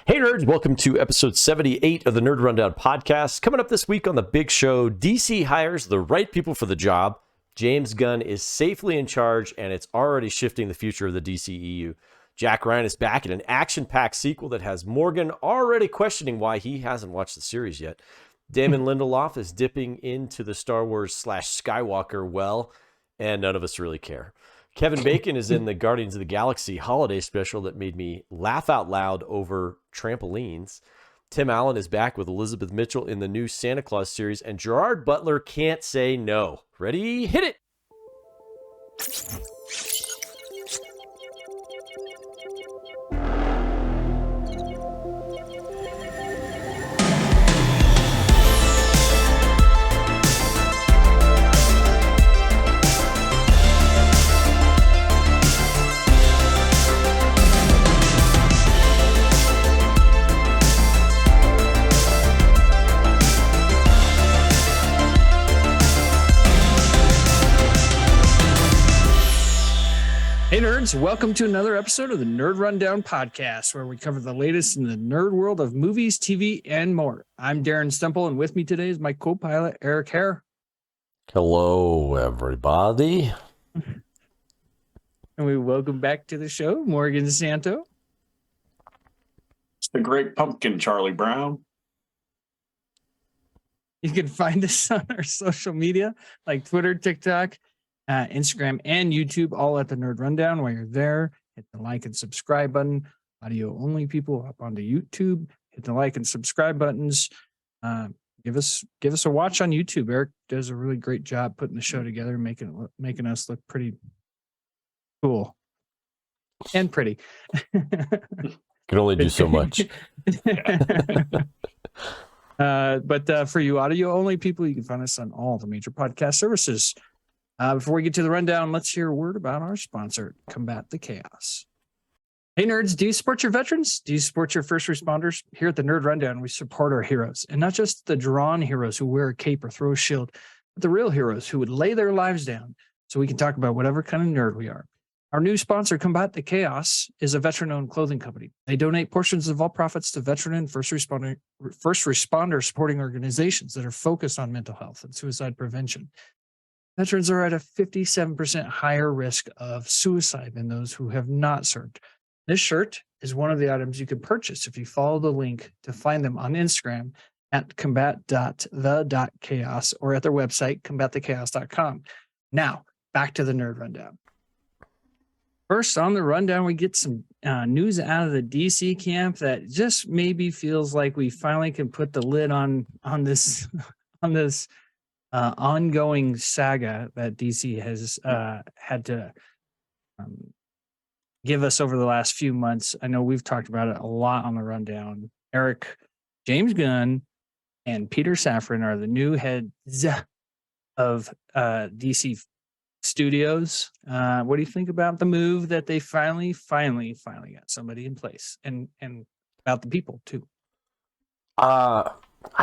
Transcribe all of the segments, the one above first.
Hey nerds, welcome to episode 78 of the Nerd Rundown podcast. Coming up this week on the big show, DC hires the right people for the job. James Gunn is safely in charge, and it's already shifting the future of the DCEU. Jack Ryan is back in an action-packed sequel that has Morgan already questioning why he hasn't watched the series yet. Damon Lindelof is dipping into the Star Wars / Skywalker well, and none of us really care. Kevin Bacon is in the Guardians of the Galaxy holiday special that made me laugh out loud over trampolines. Tim Allen is back with Elizabeth Mitchell in the new Santa Claus series, and Gerard Butler can't say no. Ready? Hit it! Hey nerds, welcome to another episode of the Nerd Rundown podcast, where we cover the latest in the nerd world of movies, TV, and more. I'm Darren Stemple, and with me today is my co-pilot, Eric Hare. Hello, everybody. And we welcome back to the show, Morgan Santo. It's the Great Pumpkin, Charlie Brown. You can find us on our social media, like Twitter, TikTok, Instagram, and YouTube, all at the Nerd Rundown. While you're there, hit the like and subscribe button. Audio only people up onto YouTube, hit the like and subscribe buttons. Give us a watch on YouTube. Eric does a really great job putting the show together, making us look pretty cool and pretty. Can only do so much. But for you audio only people, you can find us on all the major podcast services. Before we get to the rundown, let's hear a word about our sponsor, Combat the Chaos. Hey nerds, do you support your veterans? Do you support your first responders? Here at the Nerd Rundown, we support our heroes, and not just the drawn heroes who wear a cape or throw a shield, but the real heroes who would lay their lives down so we can talk about whatever kind of nerd we are. Our new sponsor, Combat the Chaos, is a veteran-owned clothing company. They donate portions of all profits to veteran and first responder supporting organizations that are focused on mental health and suicide prevention. Veterans are at a 57% higher risk of suicide than those who have not served. This shirt is one of the items you can purchase if you follow the link to find them on Instagram at combat.the.chaos or at their website, combatthechaos.com. Now, back to the Nerd Rundown. First on the rundown, we get some news out of the DC camp that just maybe feels like we finally can put the lid on this ongoing saga that DC has had to give us over the last few months. I know we've talked about it a lot on the rundown. Eric, James Gunn, and Peter Safran are the new heads of DC Studios. What do you think about the move that they finally got somebody in place, and about the people too? I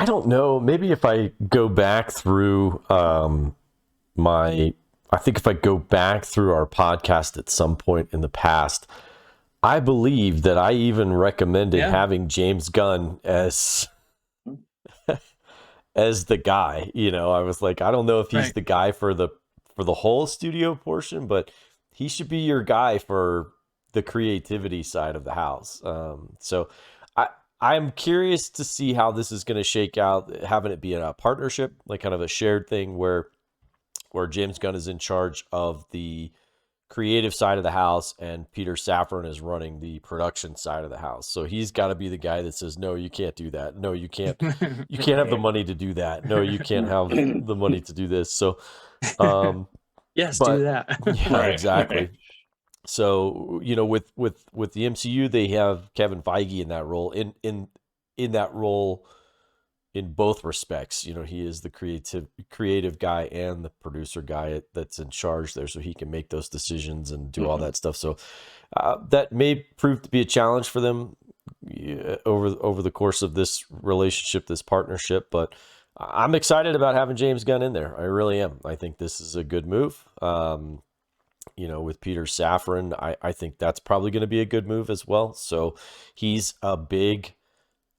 don't know. Maybe if I go back through if I go back through our podcast at some point in the past, I believe that I even recommended having James Gunn as the guy. You know, I was like, I don't know if he's the guy for the whole studio portion, but he should be your guy for the creativity side of the house. So I'm curious to see how this is going to shake out, having it be a partnership, like kind of a shared thing where James Gunn is in charge of the creative side of the house and Peter Safran is running the production side of the house. So he's got to be the guy that says, no, you can't do that. No, you can't have the money to do that. No, you can't have the money to do this. So, yes, do that. Yeah, exactly. So, you know, with the MCU, they have Kevin Feige in that role. In that role, in both respects, you know, he is the creative guy and the producer guy that's in charge there, so he can make those decisions and do all that stuff. So that may prove to be a challenge for them over the course of this relationship, this partnership. But I'm excited about having James Gunn in there. I really am. I think this is a good move. with Peter Safran, I think that's probably going to be a good move as well. So he's a big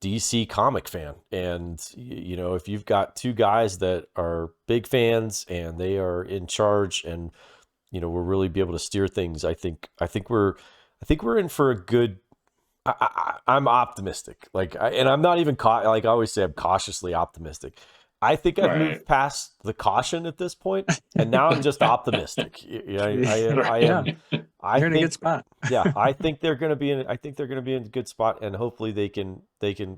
DC comic fan. And, if you've got two guys that are big fans and they are in charge and, we'll really be able to steer things, I think we're in for a good, I'm optimistic. And I'm not even like I always say, I'm cautiously optimistic. I think I've moved past the caution at this point, and now I'm just optimistic. I am. You're in a good spot. Yeah, I think they're going to be in. I think they're going to be in a good spot, and hopefully they can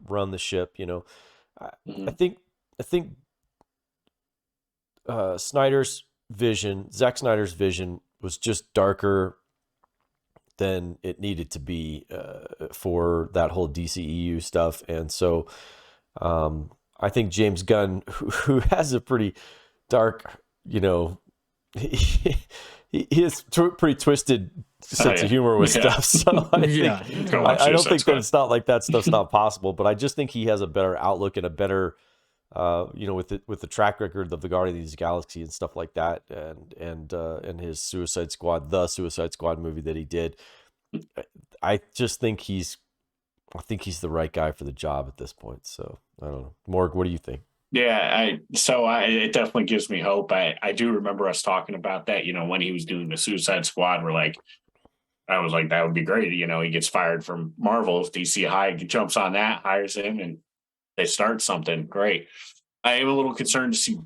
run the ship. I think Zack Snyder's vision was just darker than it needed to be for that whole DCEU stuff, and so. I think James Gunn, who has a pretty dark, he has pretty twisted sense of humor with stuff. So I don't think that it's not like that stuff's not possible, but I just think he has a better outlook and a better, with the track record of the Guardians of the Galaxy and stuff like that, and his Suicide Squad movie that he did. I just think he's the right guy for the job at this point. So I don't know. Morg, what do you think? Yeah, it definitely gives me hope. I do remember us talking about that, when he was doing the Suicide Squad, I was like, that would be great. He gets fired from Marvel. If DC jumps on that, hires him, and they start something great. I am a little concerned to see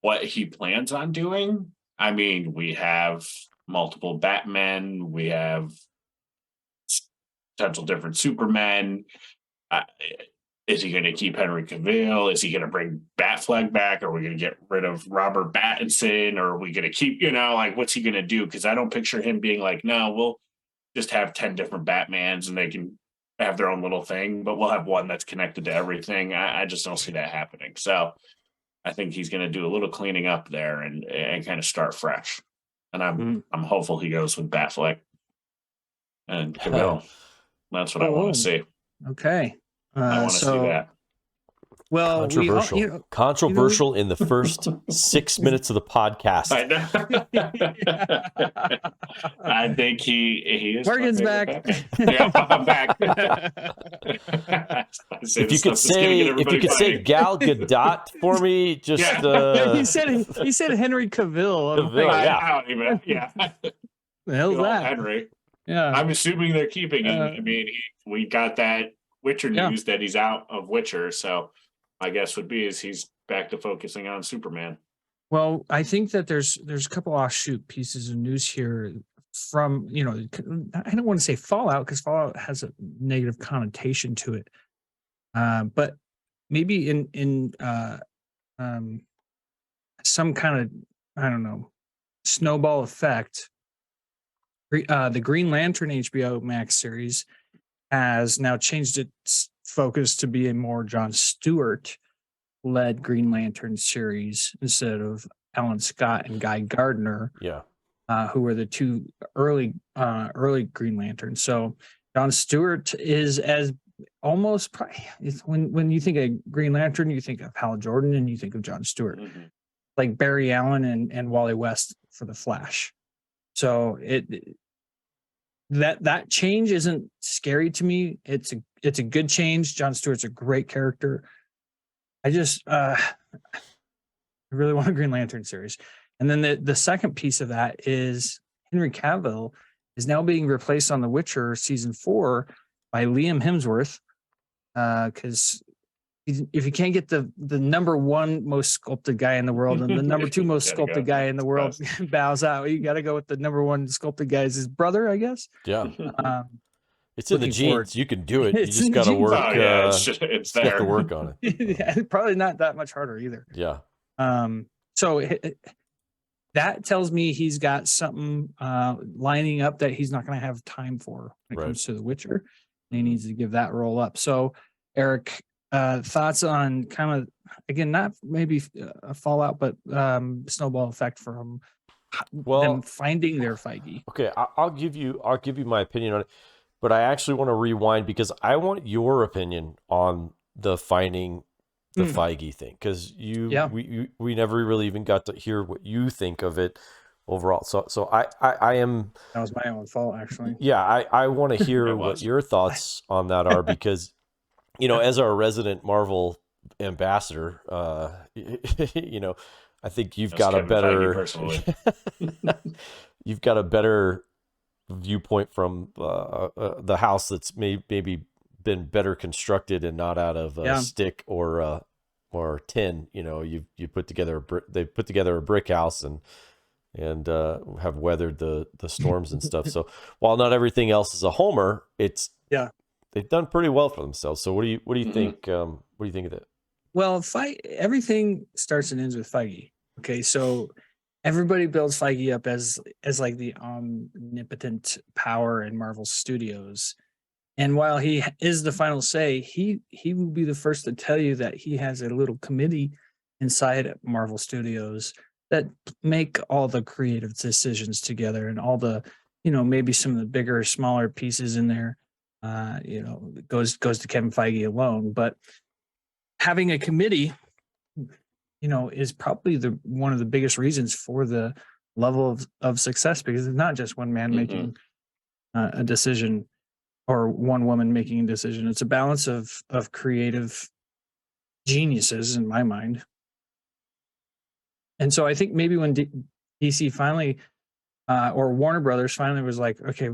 what he plans on doing. I mean, we have multiple Batmen. We have potential different Supermen. Is he going to keep Henry Cavill? Is he going to bring Batfleck back? Are we going to get rid of Robert Pattinson? Or are we going to keep, what's he going to do? Because I don't picture him being like, no, we'll just have 10 different Batmans and they can have their own little thing, but we'll have one that's connected to everything. I just don't see that happening. So I think he's going to do a little cleaning up there and kind of start fresh. And I'm hopeful he goes with Batfleck and Cavill. That's what I want to see. Okay. I want to see that. Well, controversial in the first 6 minutes of the podcast. I think he is. Morgan's back. Yeah, I'm back. If you could say Gal Gadot for me, just he said Henry Cavill. Yeah. The hell's that? Henry. Yeah. I'm assuming they're keeping him. I mean, we got that Witcher news that he's out of Witcher, so my guess would be is he's back to focusing on Superman. Well, I think that there's a couple offshoot pieces of news here from, I don't want to say Fallout because Fallout has a negative connotation to it. But maybe in some kind of, I don't know, snowball effect, the Green Lantern HBO Max series has now changed its focus to be a more Jon Stewart-led Green Lantern series instead of Alan Scott and Guy Gardner, who were the two early Green Lanterns. So Jon Stewart is as almost when you think of Green Lantern, you think of Hal Jordan and you think of Jon Stewart, like Barry Allen and Wally West for the Flash. So that change isn't scary to me. It's a good change. Jon Stewart's a great character. I just I really want a Green Lantern series. And then the second piece of that is Henry Cavill is now being replaced on The Witcher season 4 by Liam Hemsworth. Because if you can't get the number one most sculpted guy in the world and the number two most sculpted guy in the world bows out, you got to go with the number one sculpted guy is his brother, I guess. Yeah. It's in the genes. You can do it. You just got to work. It's there. You have to work on it. Yeah, probably not that much harder either. Yeah. So that tells me he's got something lining up that he's not going to have time for when it comes to The Witcher. And he needs to give that roll up. So, Eric, thoughts on kind of, again, not maybe a fallout, but snowball effect from them finding their Feige. Okay, I'll give you my opinion on it, but I actually want to rewind because I want your opinion on the finding the Feige thing, because we never really even got to hear what you think of it. overall. So I am. That was my own fault, actually. Yeah, I want to hear It what was. your thoughts on that are, because, as our resident Marvel ambassador, I think you've That's got a Kevin Feige better, personally. you've got a better viewpoint from the house that's maybe been better constructed and not out of Yeah. stick or tin. You put together they put together a brick house and have weathered the storms and stuff. So while not everything else is a homer, Yeah. they've done pretty well for themselves. So what do you Mhm. think? What do you think of that? Well, everything starts and ends with Feige. Okay, so everybody builds Feige up as like the omnipotent power in Marvel Studios. And while he is the final say, he will be the first to tell you that he has a little committee inside Marvel Studios that make all the creative decisions together, and all the, maybe some of the bigger, smaller pieces in there, goes to Kevin Feige alone. But having a committee, is probably one of the biggest reasons for the level of success, because it's not just one man making a decision, or one woman making a decision. It's a balance of creative geniuses, in my mind. And so I think maybe when DC finally, or Warner Brothers finally was like, okay,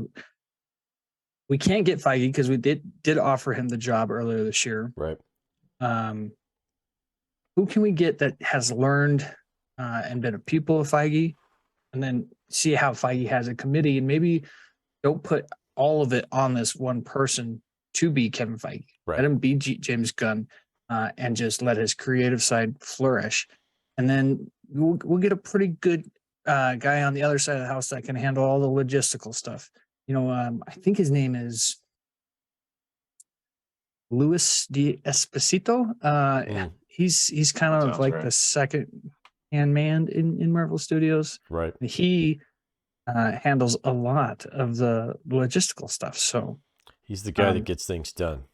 we can't get Feige because we did offer him the job earlier this year. Right. Who can we get that has learned and been a pupil of Feige, and then see how Feige has a committee, and maybe don't put all of it on this one person to be Kevin Feige. Right. Let him be James Gunn, and just let his creative side flourish. And then we'll get a pretty good guy on the other side of the house that can handle all the logistical stuff. I think his name is Luis D. Esposito. He's kind of Sounds like right. the second hand man in Marvel Studios. Right. He handles a lot of the logistical stuff. So He's the guy that gets things done.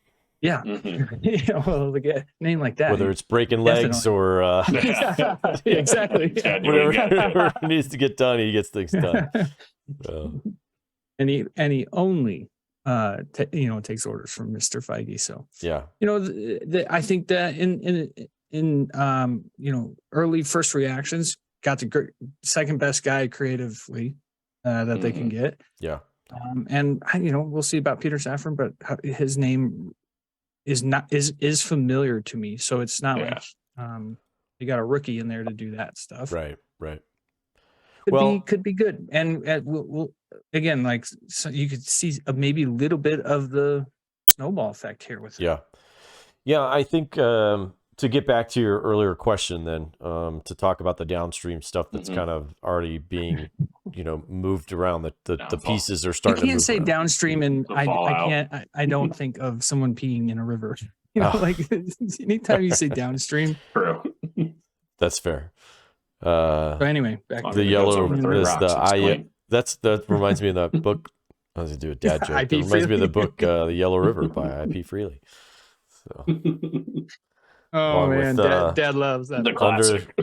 yeah, well, the name like that, whether it's breaking legs definitely. or Exactly. whatever needs to get done, he gets things done. And he only takes orders from Mr. Feige. So yeah, I think that in early first reactions, got the second best guy creatively that they can get. Yeah. And we'll see about Peter Safran, but his name is familiar to me. So it's not like you got a rookie in there to do that stuff. Right. Could be good. And we'll again, like, so you could see maybe a little bit of the snowball effect here with it. Yeah. I think to get back to your earlier question, then to talk about the downstream stuff that's kind of already being moved around. The pieces are starting. You can't to move say around. Downstream, and I don't think of someone peeing in a river. Like anytime you say downstream. True. That's fair. So anyway, back the yellow is that reminds me of that book. I was gonna do a dad joke. It reminds me of the book The Yellow River by I.P. Freely. So, oh man, with, Dad loves that. The classic.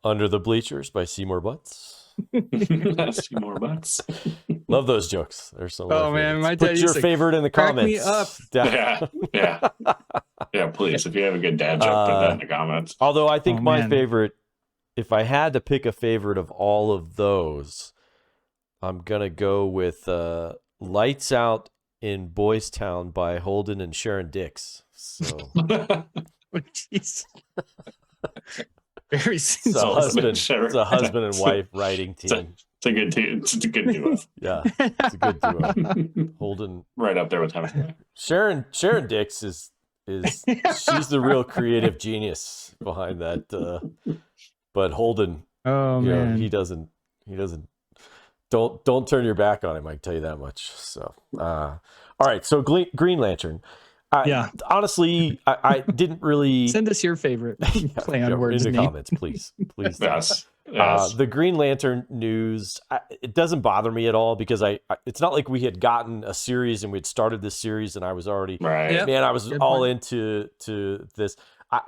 Under the Bleachers by Seymour Butts. Seymour Butts. Love those jokes. They're so. Oh man, my dad. Put your favorite in the comments. Me up. Yeah. Please, if you have a good dad joke, put that in the comments. Although I think my favorite, if I had to pick a favorite of all of those, I'm gonna go with Lights Out in Boys Town by Holden and Sharon Dix. So. Jeez. Very it's a husband and wife writing team. It's a good team. It's a good duo. Yeah, it's a good duo. Holden, right up there with him. Sharon Dix is she's the real creative genius behind that. But Holden, man, he doesn't. Don't turn your back on him. I can tell you that much. So, all right. So Green Lantern. Honestly, I didn't really send us your favorite play on words in the comments, please. Yes. The Green Lantern news, it doesn't bother me at all because it's not like we had gotten a series and we'd started this series and I was already right. Man, I was all into this.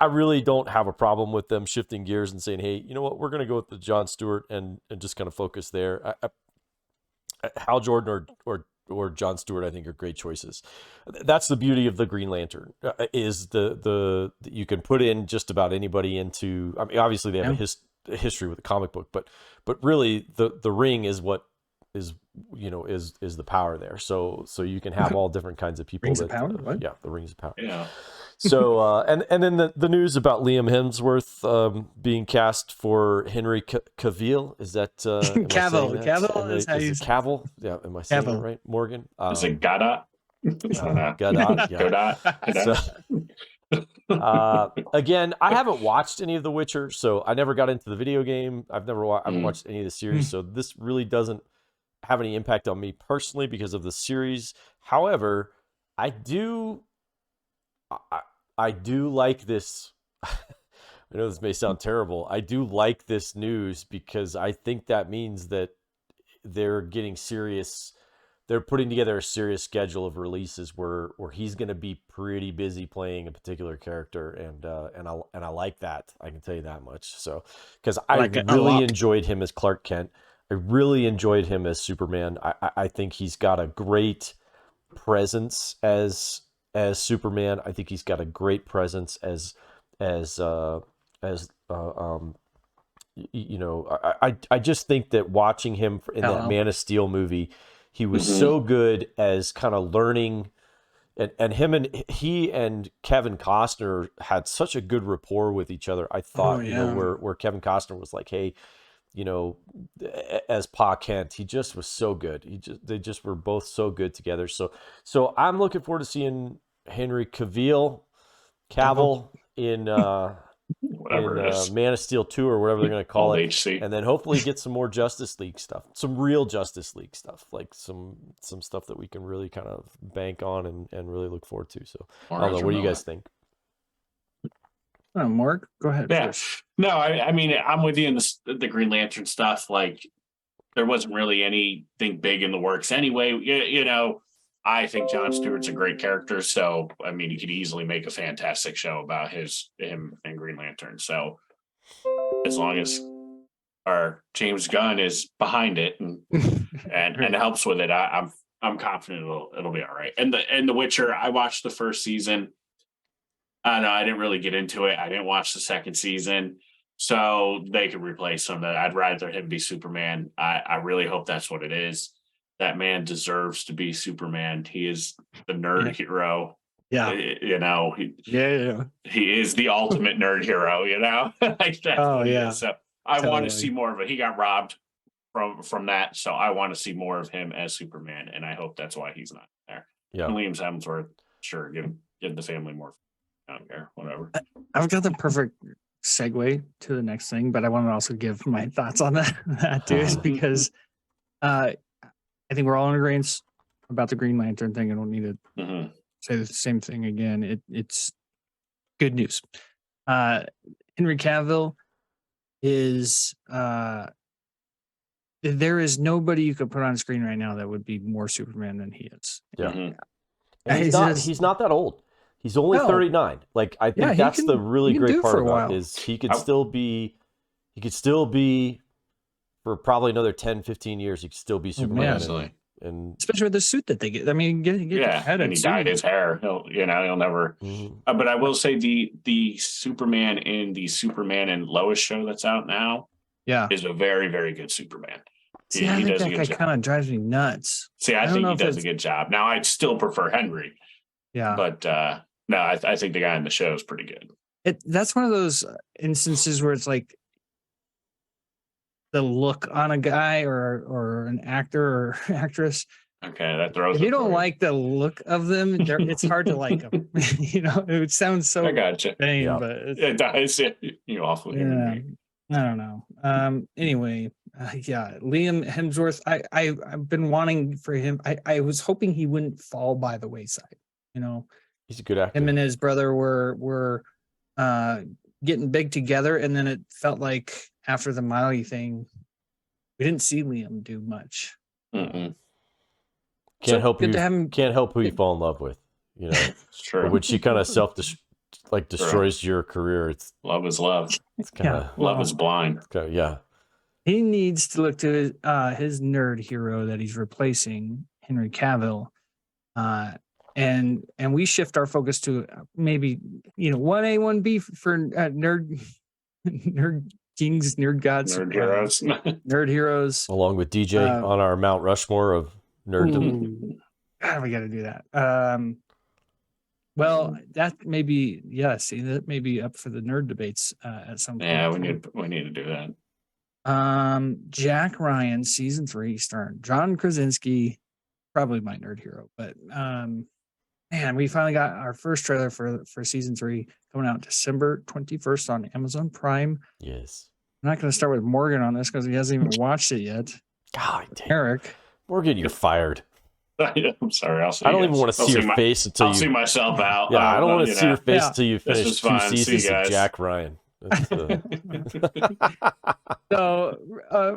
I really don't have a problem with them shifting gears and saying, hey, you know what, we're going to go with the Jon Stewart and just kind of focus there. Hal Jordan or Jon Stewart, I think, are great choices. That's the beauty of the Green Lantern, is the you can put in just about anybody into. I mean, obviously they have a history with the comic book, but really the ring is what is the power there. So you can have all different kinds of people. Rings of power? What? Yeah, the rings of power. Yeah. So and then the news about Liam Hemsworth being cast for Henry Cavill, is that Cavill? Cavill is how you say Cavill? Yeah, am I saying Cavill. it right, Morgan? Is it Godot? Godot. Yeah. So, again, I haven't watched any of The Witcher, so I never got into the video game. I haven't watched any of the series, so this really doesn't have any impact on me personally because of the series. However, I do like this. I know this may sound terrible. I do like this news because I think that means that they're getting serious. They're putting together a serious schedule of releases where he's going to be pretty busy playing a particular character, and I like that. I can tell you that much. So, because I really enjoyed him as Clark Kent. I really enjoyed him as Superman. I think he's got a great presence as Superman. I think he's got a great presence as I just think that watching him in that Man of Steel movie, he was so good as kind of learning, and he and Kevin Costner had such a good rapport with each other. I thought, where Kevin Costner was like, hey, as Pa Kent, he just was so good. They just were both so good together. So I'm looking forward to seeing Henry Cavill in whatever it is. Man of Steel 2 or whatever they're going to call it. HC. And then hopefully get some more Justice League stuff, some real Justice League stuff, like some stuff that we can really kind of bank on and really look forward to. So I don't know. What do you guys think? Mark, go ahead. Yeah. No, I mean, I'm with you in the Green Lantern stuff. Like, there wasn't really anything big in the works anyway. I think Jon Stewart's a great character. So, I mean, you could easily make a fantastic show about him and Green Lantern. So, as long as our James Gunn is behind it and helps with it, I'm confident it'll be all right. And the Witcher, I watched the first season. No, I didn't really get into it. I didn't watch the second season, so they could replace him. I'd rather him be Superman. I really hope that's what it is. That man deserves to be Superman. He is the nerd hero. Yeah, he is the ultimate nerd hero. Like that. Oh yeah. So I want to see more of it. He got robbed from that, so I want to see more of him as Superman, and I hope that's why he's not there. Yeah, Liam Hemsworth, sure, give the family more. I don't care, whatever. I've got the perfect segue to the next thing, but I want to also give my thoughts on that too, is because I think we're all in agreement about the Green Lantern thing. I don't need to say the same thing again. It's good news. Henry Cavill is there is nobody you could put on screen right now that would be more Superman than he is. Yeah, and he's not that old. He's only 39. Like, I think that's the really great part about it, is he could still be for probably another 10, 15 years, he could still be Superman. Yeah, absolutely. And especially with the suit that they get. I mean, get and he dyed his hair. He'll never. But I will say the Superman in the Superman and Lois show that's out now, is a very, very good Superman. See, I think that guy kind of drives me nuts. See, I think he does a good job. Now, I'd still prefer Henry. Yeah, but no, I think the guy in the show is pretty good. That's one of those instances where it's like the look on a guy or an actor or actress. Okay, that throws. If you don't like the look of them, it's hard to like them. It sounds so. I gotcha. Vain, but it does. You awfully. Yeah, I don't know. Anyway, Liam Hemsworth. I've been wanting for him. I was hoping he wouldn't fall by the wayside. He's a good actor. Him and his brother were getting big together, and then it felt like after the Miley thing, we didn't see Liam do much. Can't help who you fall in love with. It's true. When she kind of like destroys your career. It's love is love. It's kind of love is blind. Yeah. He needs to look to his nerd hero that he's replacing, Henry Cavill, and we shift our focus to maybe 1A, 1B for nerd kings, nerd gods, nerd heroes, nerd heroes, along with DJ on our Mount Rushmore of nerddom. God, we got to do that. Well, that may be that may be up for the nerd debates at some point. Yeah, we need to do that. Jack Ryan, season 3 starring John Krasinski, probably my nerd hero, but man, we finally got our first trailer for season 3 coming out December 21st on Amazon Prime. Yes. I'm not going to start with Morgan on this because he hasn't even watched it yet. God damn. Eric. Morgan, you're fired. I'm sorry. I don't even want to see your face until I'll see myself out. Yeah, I don't want to see your face until you finish 2 seasons of Jack Ryan. So,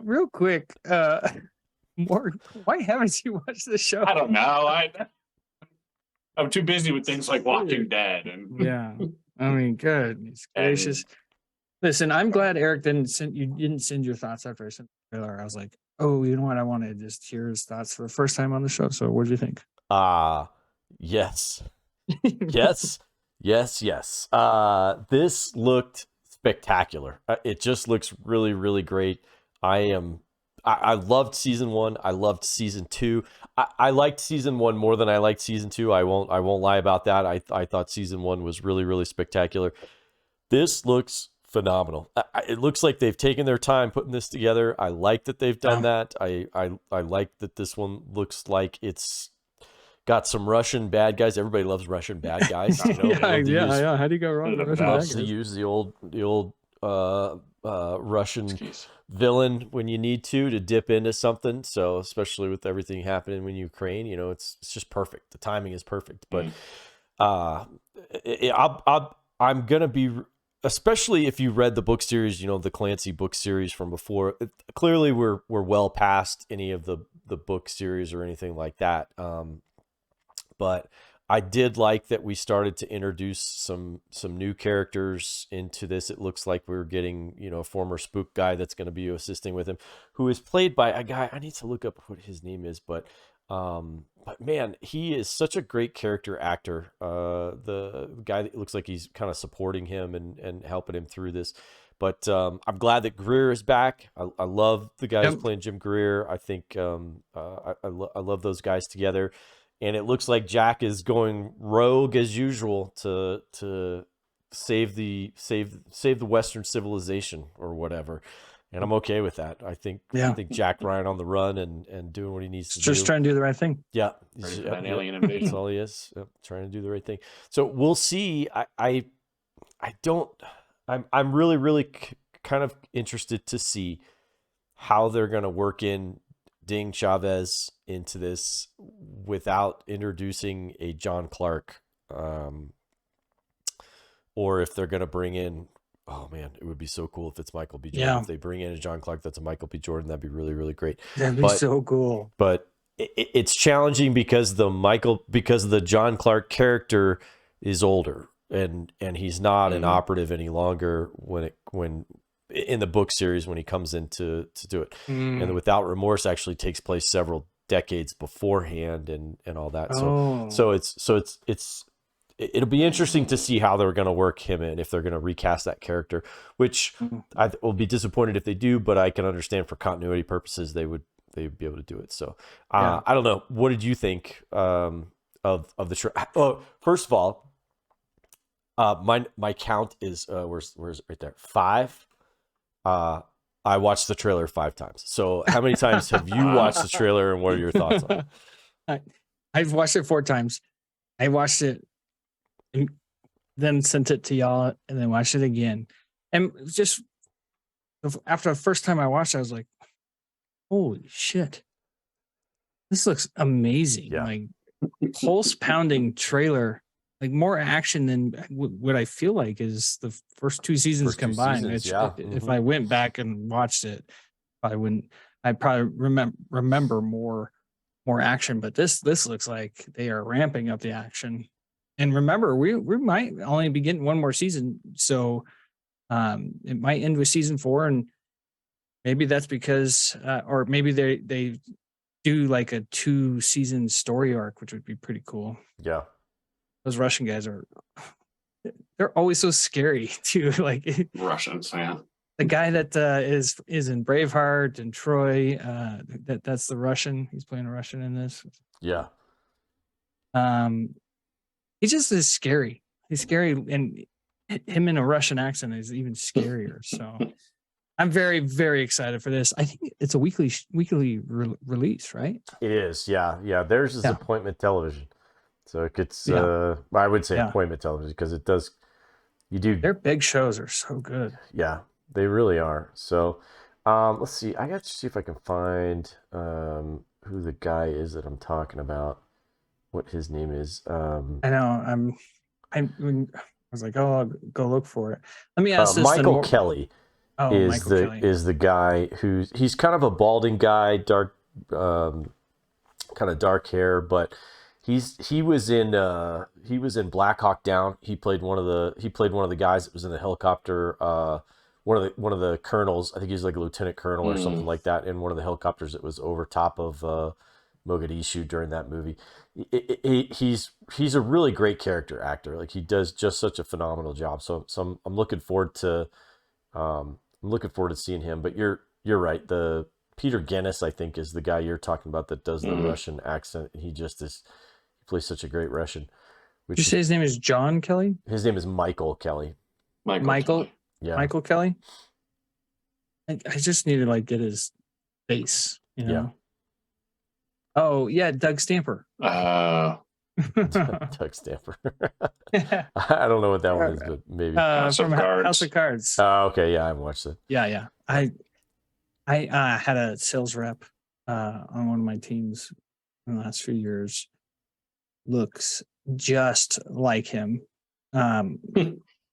real quick, Morgan, why haven't you watched the show? I don't know. I'm too busy with things like Walking Dead. Yeah, I mean, goodness gracious. Listen, I'm glad Eric didn't send your thoughts after I sent the trailer. I was like, oh, you know what? I want to just hear his thoughts for the first time on the show. So, what did you think? Yes. Yes. This looked spectacular. It just looks really, really great. I loved season 1. I loved season 2. I liked season 1 more than I liked season 2. I won't lie about that. I thought season 1 was really, really spectacular. This looks phenomenal. It looks like they've taken their time putting this together. I like that they've done that. I like that this one looks like it's got some Russian bad guys. Everybody loves Russian bad guys. Yeah. How do you go wrong with Russian bad guys? To use the old Russian villain when you need to dip into something. So especially with everything happening in Ukraine, it's just perfect. The timing is perfect. But I'm gonna be, especially if you read the book series, the Clancy book series from before. Clearly, we're well past any of the book series or anything like that. But I did like that we started to introduce some new characters into this. It looks like we're getting, a former spook guy that's going to be assisting with him, who is played by a guy. I need to look up what his name is, but man, he is such a great character actor. The guy that looks like he's kind of supporting him and helping him through this. But I'm glad that Greer is back. I love the guy who's playing Jim Greer. I think I love those guys together. And it looks like Jack is going rogue as usual to save the Western civilization or whatever. And I'm okay with that. I think Jack Ryan on the run and doing what he needs to do. Just trying to do the right thing. Yeah. An alien invasion. That's all he is. Yep, trying to do the right thing. So we'll see. I'm really, really kind of interested to see how they're going to work in Ding Chavez into this without introducing a John Clark, or if they're going to bring in, oh man, it would be so cool if it's Michael B. Jordan. Yeah. If they bring in a John Clark that's a Michael B. Jordan, that'd be really, really great. That'd be so cool. But it's challenging because the John Clark character is older and he's not an operative any longer when in the book series when he comes in to do it. And the Without Remorse actually takes place several decades beforehand and all that. So it'll be interesting to see how they're going to work him in, if they're going to recast that character, which I will be disappointed if they do, but I can understand for continuity purposes they'd be able to do it. So I don't know. What did you think of the show? Oh, first of all, my count is where's it right there? 5. I watched the trailer 5 times. So how many times have you watched the trailer and what are your thoughts on it? I've watched it 4 times. I watched it and then sent it to y'all and then watched it again. And just after the first time I watched it, I was like, holy shit. This looks amazing. Yeah. Like pulse pounding trailer. Like more action than what I feel like is the first 2 seasons combined. If I went back and watched it, I'd probably remember more action. But this looks like they are ramping up the action And remember, we might only be getting one more season, so it might end with season 4, and maybe that's because, or maybe they do like a 2-season story arc, which would be pretty cool. Yeah. Those Russian guys they're always so scary too. Like Russians, yeah. the guy that is in Braveheart and Troy, that's the Russian. He's playing a Russian in this. Yeah. He just is scary. He's scary, and him in a Russian accent is even scarier. So I'm very, very excited for this. I think it's a weekly release, right? It is. Yeah. Theirs is appointment television. So it gets, I would say appointment television because it does, their big shows are so good. Yeah, they really are. So let's see. I got to see if I can find who the guy is that I'm talking about, what his name is. I know. I was like, oh, I'll go look for it. Let me ask this. Michael Kelly Kelly is the guy he's kind of a balding guy, dark, kind of dark hair, but he was in Black Hawk Down. He played one of the guys that was in the helicopter. One of the colonels. I think he's like a lieutenant colonel or something like that in one of the helicopters that was over top of Mogadishu during that movie. He's a really great character actor. Like he does just such a phenomenal job. So I'm looking forward to seeing him. But you're right. The Peter Guinness, I think, is the guy you're talking about that does the Russian accent. He plays such a great Russian. Did you say his name is John Kelly? His name is Michael Kelly. Michael? Yeah. Michael Kelly? I just need to like get his face, you know? Yeah. Oh, yeah, Doug Stamper. Doug Stamper. I don't know what that one is, but maybe. House of Cards. Oh, okay. Yeah, I haven't watched it. Yeah. I had a sales rep on one of my teams in the last few years. Looks just like him.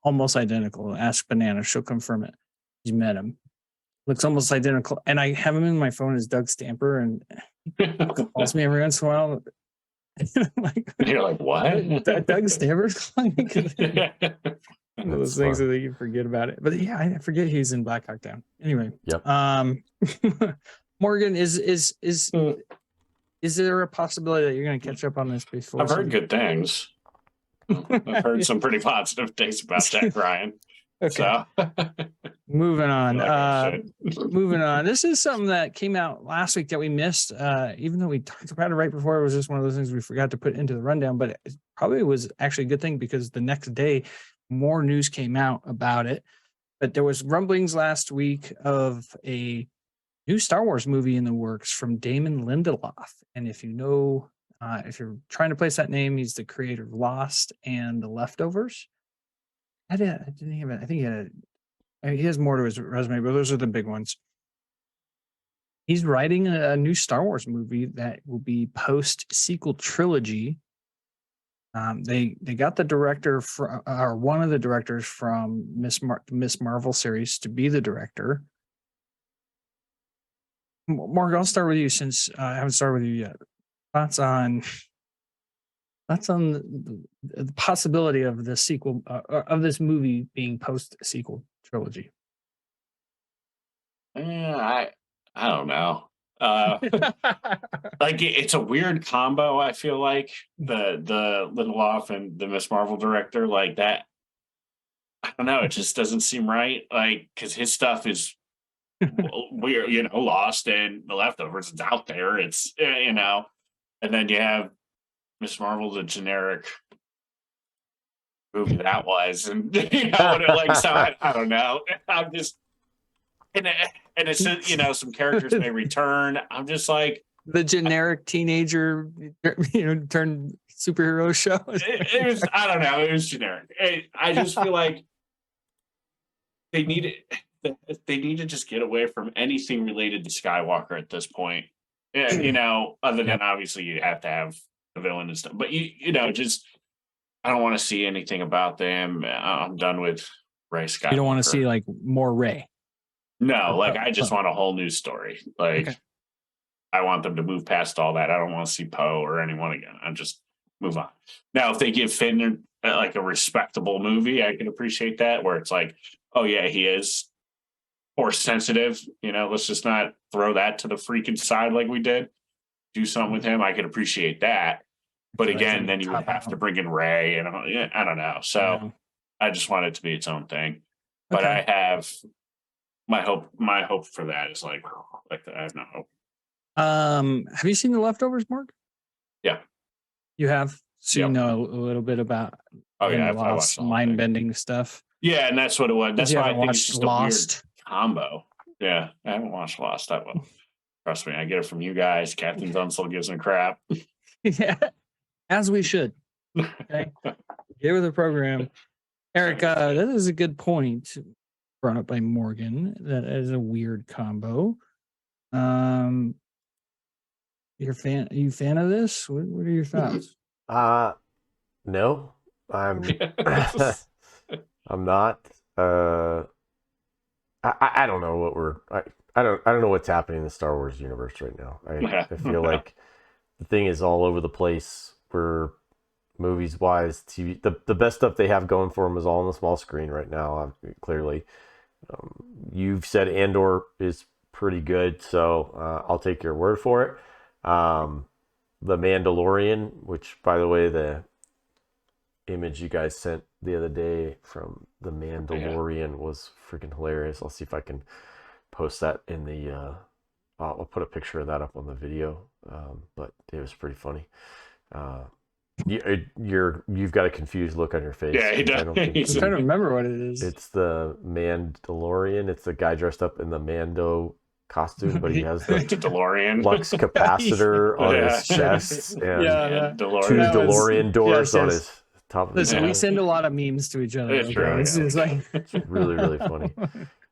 Almost identical. Ask Banana, she'll confirm it. You met him. Looks almost identical. And I have him in my phone as Doug Stamper, and he calls me every once in a while. You're like, what? Doug Stamper's calling me? One of those things that you forget about it. But yeah, I forget he's in Black Hawk Down. Anyway. Yep. Morgan, is there a possibility that you're going to catch up on this before? I've heard good things. I've heard some pretty positive things about Jack Ryan. Okay. So moving on. Moving on. This is something that came out last week that we missed. Even though we talked about it right before, it was just one of those things we forgot to put into the rundown. But it probably was actually a good thing because the next day, more news came out about it. But there was rumblings last week of a new Star Wars movie in the works from Damon Lindelof. And if you know, if you're trying to place that name, he's the creator of Lost and The Leftovers. I think he has more to his resume, but those are the big ones. He's writing a new Star Wars movie that will be post sequel trilogy. They got the director or one of the directors from Miss Marvel series to be the director. Mark, I'll start with you since I haven't started with you yet. Thoughts on the possibility of the sequel of this movie being post sequel trilogy? I don't know. Like it's a weird combo. I feel like the Lindelof and the Miss Marvel director, like that. I don't know. It just doesn't seem right. Like because his stuff is we're Lost and The Leftovers. It's out there. It's and then you have Miss Marvel, the generic movie that was, and so I don't know. I'm just and it's some characters may return. I'm just like the generic teenager, turned superhero show. It was I don't know. It was generic. I just feel like they need to just get away from anything related to Skywalker at this point. Other than obviously you have to have the villain and stuff, but just I don't want to see anything about them. I'm done with Rey Skywalker. You don't want to see like more Rey. No, like I just want a whole new story. Like I want them to move past all that. I don't want to see Poe or anyone again. move on. Now, if they give Finn like a respectable movie, I can appreciate that. Where it's like, oh yeah, he is force sensitive. Let's just not throw that to the freaking side like we did. Do something with him. I can appreciate that. But again, then you would have to bring in Ray, and I don't know. So I just want it to be its own thing. But I have my hope. My hope for that is like I have no hope. Have you seen The Leftovers, Mark? Yeah, you have. So you know a little bit about I watched mind bending stuff. Yeah, and that's what it was. That's why I think it's just Lost. a weird combo. Yeah, I haven't watched Lost that well. Trust me, I get it from you guys. Captain Dunsel gives a crap. Yeah, as we should. Okay, get with the program. Eric, that is a good point brought up by Morgan. That is a weird combo. Are you a fan of this? What are your thoughts? No, I'm I'm not. I don't know what I don't know what's happening in the Star Wars universe right now. I feel like the thing is all over the place. For movies wise, TV, the best stuff they have going for them is all on the small screen right now. Clearly, you've said Andor is pretty good, so I'll take your word for it. The Mandalorian, which by the way, the image you guys sent the other day from the Mandalorian was freaking hilarious. I'll see if I can post that in the I'll put a picture of that up on the video, but it was pretty funny. You've got a confused look on your face. Yeah, he does. I'm trying to remember what it is. It's the Mandalorian. It's the guy dressed up in the Mando costume, but he has the DeLorean flux capacitor on his chest and two DeLorean doors on his top of his head. We send a lot of memes to each other. It's really, really funny.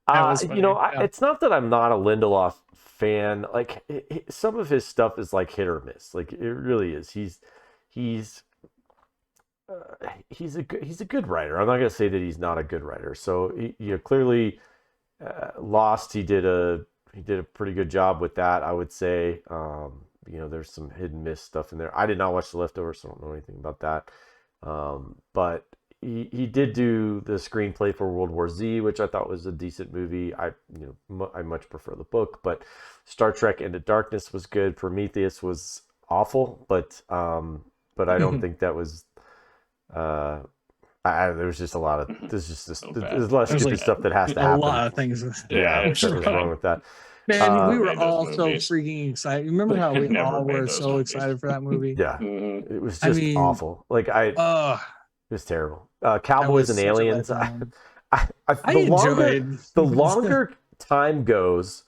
It's not that I'm not a Lindelof fan. Like some of his stuff is like hit or miss. Like it really is. He's a good writer. I'm not going to say that he's not a good writer. So clearly, Lost. He did a pretty good job with that. I would say. There's some hit and miss stuff in there. I did not watch The Leftovers, so I don't know anything about that. But he did do the screenplay for World War Z, which I thought was a decent movie. I much prefer the book, but Star Trek Into Darkness was good. Prometheus was awful, but I don't think that was. There was just a lot of there's a lot of stupid stuff that has to happen. A lot of things. Yeah, what was wrong with that? Man, we were all so freaking excited. Remember how we all were so excited for that movie? Yeah, it was just awful. Like it was terrible. Cowboys and Aliens. The longer time goes,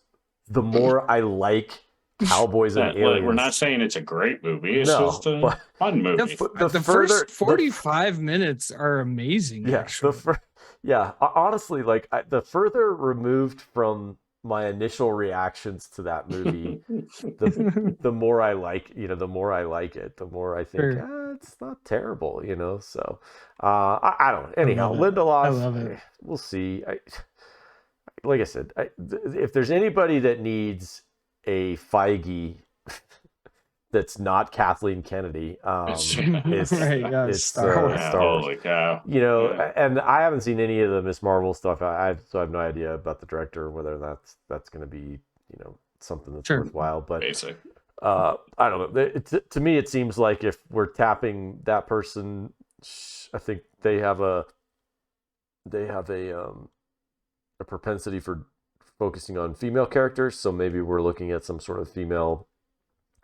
the more I like Cowboys and Aliens. We're not saying it's a great movie. It's just a fun movie. The first 45 minutes are amazing. Yeah, honestly, like the further removed from my initial reactions to that movie, the more I like, the more I like it, the more I think it's not terrible, So I don't know. Anyhow, Lindelof, I love it. We'll see. Like I said, if there's anybody that needs a Feige that's not Kathleen Kennedy, it's Star Wars. Holy cow! And I haven't seen any of the Miss Marvel stuff. So I have no idea about the director, whether that's going to be something that's worthwhile. But basic. I don't know. To me, it seems like if we're tapping that person, I think they have a propensity for focusing on female characters. So maybe we're looking at some sort of female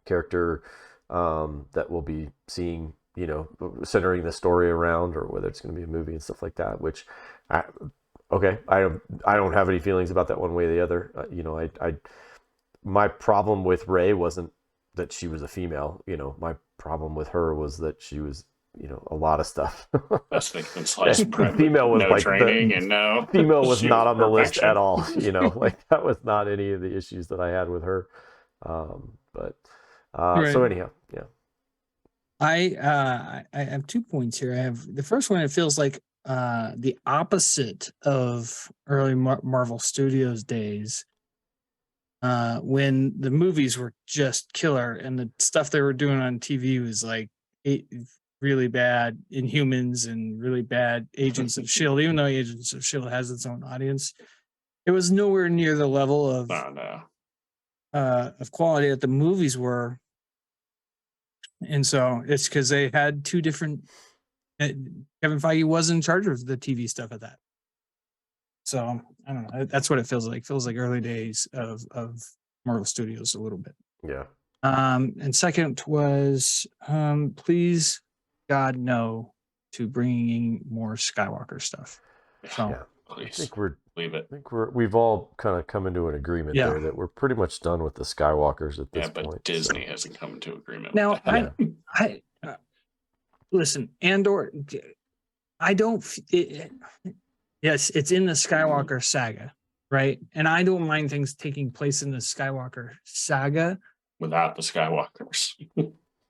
character that we'll be seeing, centering the story around, or whether it's going to be a movie and stuff like that. Which, I don't have any feelings about that one way or the other. My problem with Rey wasn't that she was a female. My problem with her was that she was, a lot of stuff. Female was no training and no. Female was not on the list at all. Like that was not any of the issues that I had with her. So anyhow, yeah. I have 2 points here. I have the first one. It feels like the opposite of early Marvel Studios days, when the movies were just killer and the stuff they were doing on TV was like really bad Inhumans and really bad Agents of S.H.I.E.L.D., even though Agents of S.H.I.E.L.D. has its own audience. It was nowhere near the level of quality that the movies were. And so it's because they had two different. Kevin Feige was in charge of the TV stuff at that. So I don't know. That's what it feels like. It feels like early days of Marvel Studios a little bit. Yeah. And second was please God no to bringing more Skywalker stuff. So Yeah. Please. I think we've all kind of come into an agreement there that we're pretty much done with the Skywalkers at this point. But Disney hasn't come to agreement. Now, I listen, Andor. I don't. Yes, it's in the Skywalker saga, right? And I don't mind things taking place in the Skywalker saga without the Skywalkers.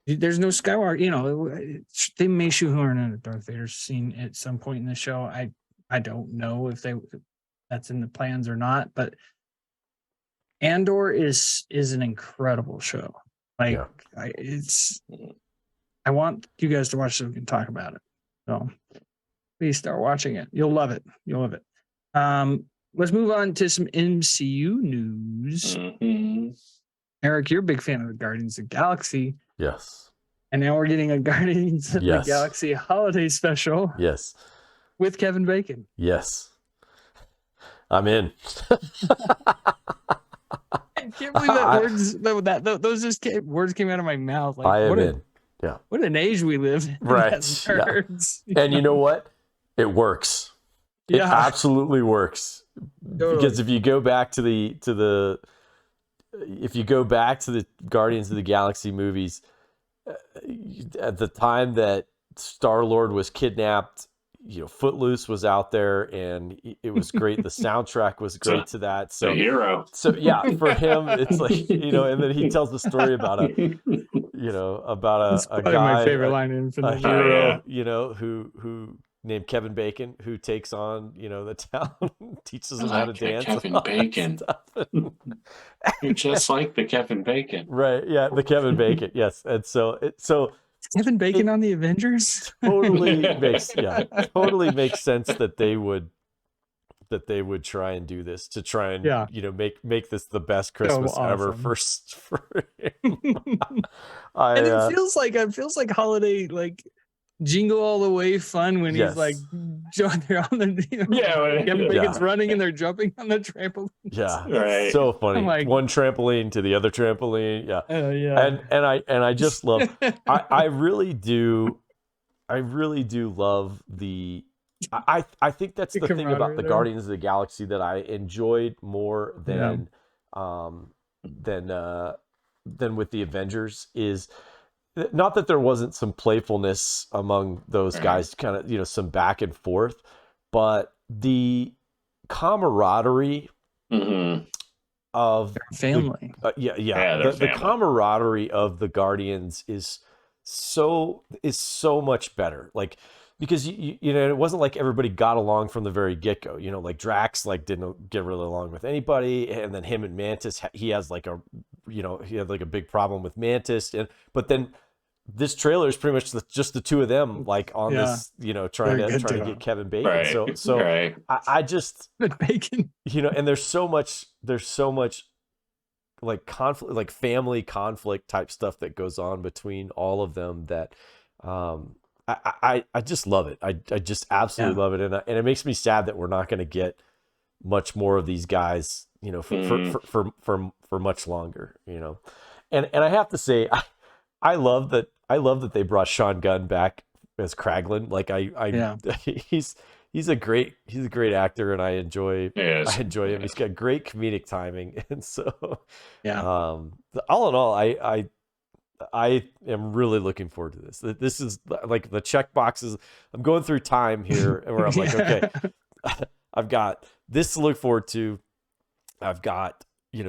There's no Skywalker. They may shoehorn in a Darth Vader scene at some point in the show. I don't know if that's in the plans or not, but Andor is an incredible show. I want you guys to watch it so we can talk about it. So please start watching it. You'll love it. Let's move on to some MCU news. Mm-hmm. Eric, you're a big fan of the Guardians of the Galaxy. Yes. And now we're getting a Guardians of the Galaxy holiday special. Yes. With Kevin Bacon. Yes. I'm in. I can't believe that words came out of my mouth. Like, I am in. Yeah. What an age we live in. Right. Yeah. And you know what? It works. It absolutely works. Totally. Because if you go back to the Guardians of the Galaxy movies, at the time that Star-Lord was kidnapped, Footloose was out there, and it was great. The soundtrack was great to that. So the hero. So yeah, for him, it's like, and then he tells the story about a guy, my favorite line in Infinite. A hero, who named Kevin Bacon, who takes on, the town, teaches them how to dance. Kevin Bacon. You're just like the Kevin Bacon. Right. Yeah. The Kevin Bacon. Yes. And so Kevin Bacon on the Avengers totally makes sense that they would try and do this to try and make this the best Christmas ever for him. And it feels like holiday, like Jingle All the Way fun when he's like, they're on the Kevin Bacon's running and they're jumping on the trampoline. Yeah, right. So funny. Like, one trampoline to the other trampoline. Yeah, and I just love. I really do love the. I think that's the thing about the Guardians of the Galaxy that I enjoyed more than with the Avengers is. Not that there wasn't some playfulness among those guys, kind of, some back and forth, but the camaraderie of family. The camaraderie of the Guardians is so much better. Like, because it wasn't like everybody got along from the very get-go. Like Drax didn't get really along with anybody, and then him and Mantis, he has he had a big problem with Mantis, but then this trailer is pretty much just the two of them on this, trying to get Kevin Bacon. Right. So I just Bacon, and there's so much like conflict, like family conflict type stuff that goes on between all of them that I just love it. I just absolutely love it, and it makes me sad that we're not going to get much more of these guys, for much longer, And I have to say, I love that they brought Sean Gunn back as Kraglin. Like he's a great actor, and I enjoy him. He's got great comedic timing, and so all in all, I am really looking forward to this. This is like the check boxes. I'm going through time here where I'm like, okay, I've got this to look forward to. I've got,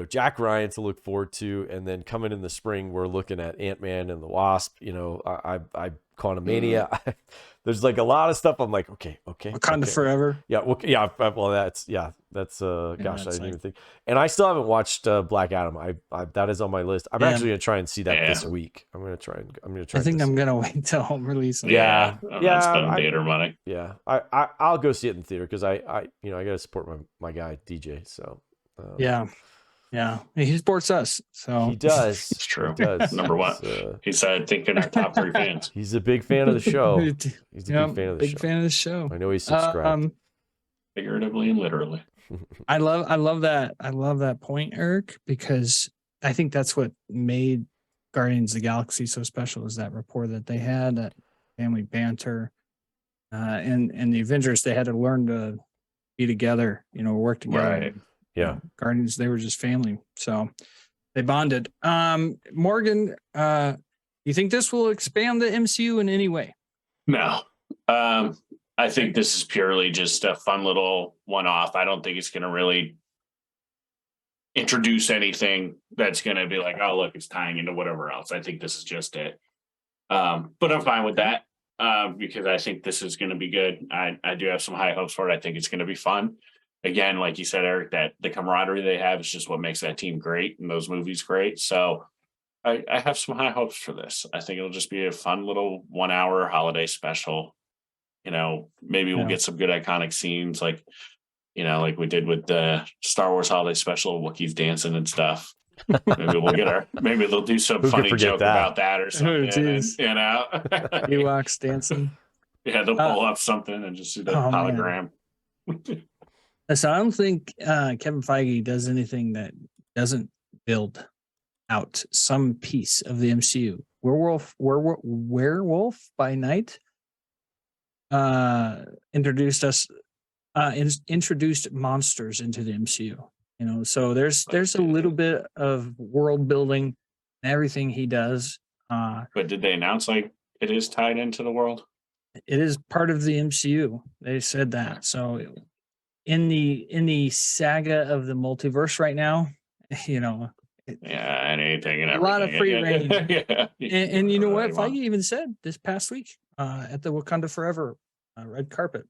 Jack Ryan to look forward to. And then coming in the spring, we're looking at Ant-Man and the Wasp, I Quantumania. there's like a lot of stuff. I'm like, okay. Wakanda okay. Forever. Yeah, well, that's gosh, I that's didn't like- even think. And I still haven't watched Black Adam. I that is on my list. I'm actually gonna try and see that this week. I'm gonna try. I think I'm gonna wait till home release. Yeah, I'm not spending theater money. Yeah, I'll go see it in the theater because I gotta support my guy DJ. So Yeah, he supports us, so he does. It's true. He does. Number one. He's I think in our top 3 fans. He's a big fan of the show. He's a big fan of the show. Fan of the show. I know he's subscribed. Figuratively and literally. I love that point, Eric, because I think that's what made Guardians of the Galaxy so special, is that rapport that they had, that family banter, and the Avengers, they had to learn to be together, work together. Right. Yeah. Guardians, they were just family, so they bonded. Morgan, you think this will expand the MCU in any way? No. I think this is purely just a fun little one-off. I don't think it's going to really introduce anything that's going to be like, oh, look, it's tying into whatever else. I think this is just it. But I'm fine with that because I think this is going to be good. I do have some high hopes for it. I think it's going to be fun. Again, like you said, Eric, that the camaraderie they have is just what makes that team great and those movies great. So I have some high hopes for this. I think it'll just be a fun little 1-hour holiday special. Maybe we'll get some good iconic scenes like we did with the Star Wars holiday special, Wookiees dancing and stuff. Maybe they'll do some funny joke about that or something. Ewoks dancing. Yeah, they'll pull up something and just do the hologram. So I don't think Kevin Feige does anything that doesn't build out some piece of the MCU. Werewolf by Night introduced monsters into the MCU. So there's a little bit of world building and everything he does. But did they announce like it is tied into the world? It is part of the MCU. They said that. So in the saga of the multiverse right now, anything and everything. A lot of free reign. Yeah. And you know what? Feige even said this past week at the Wakanda Forever red carpet.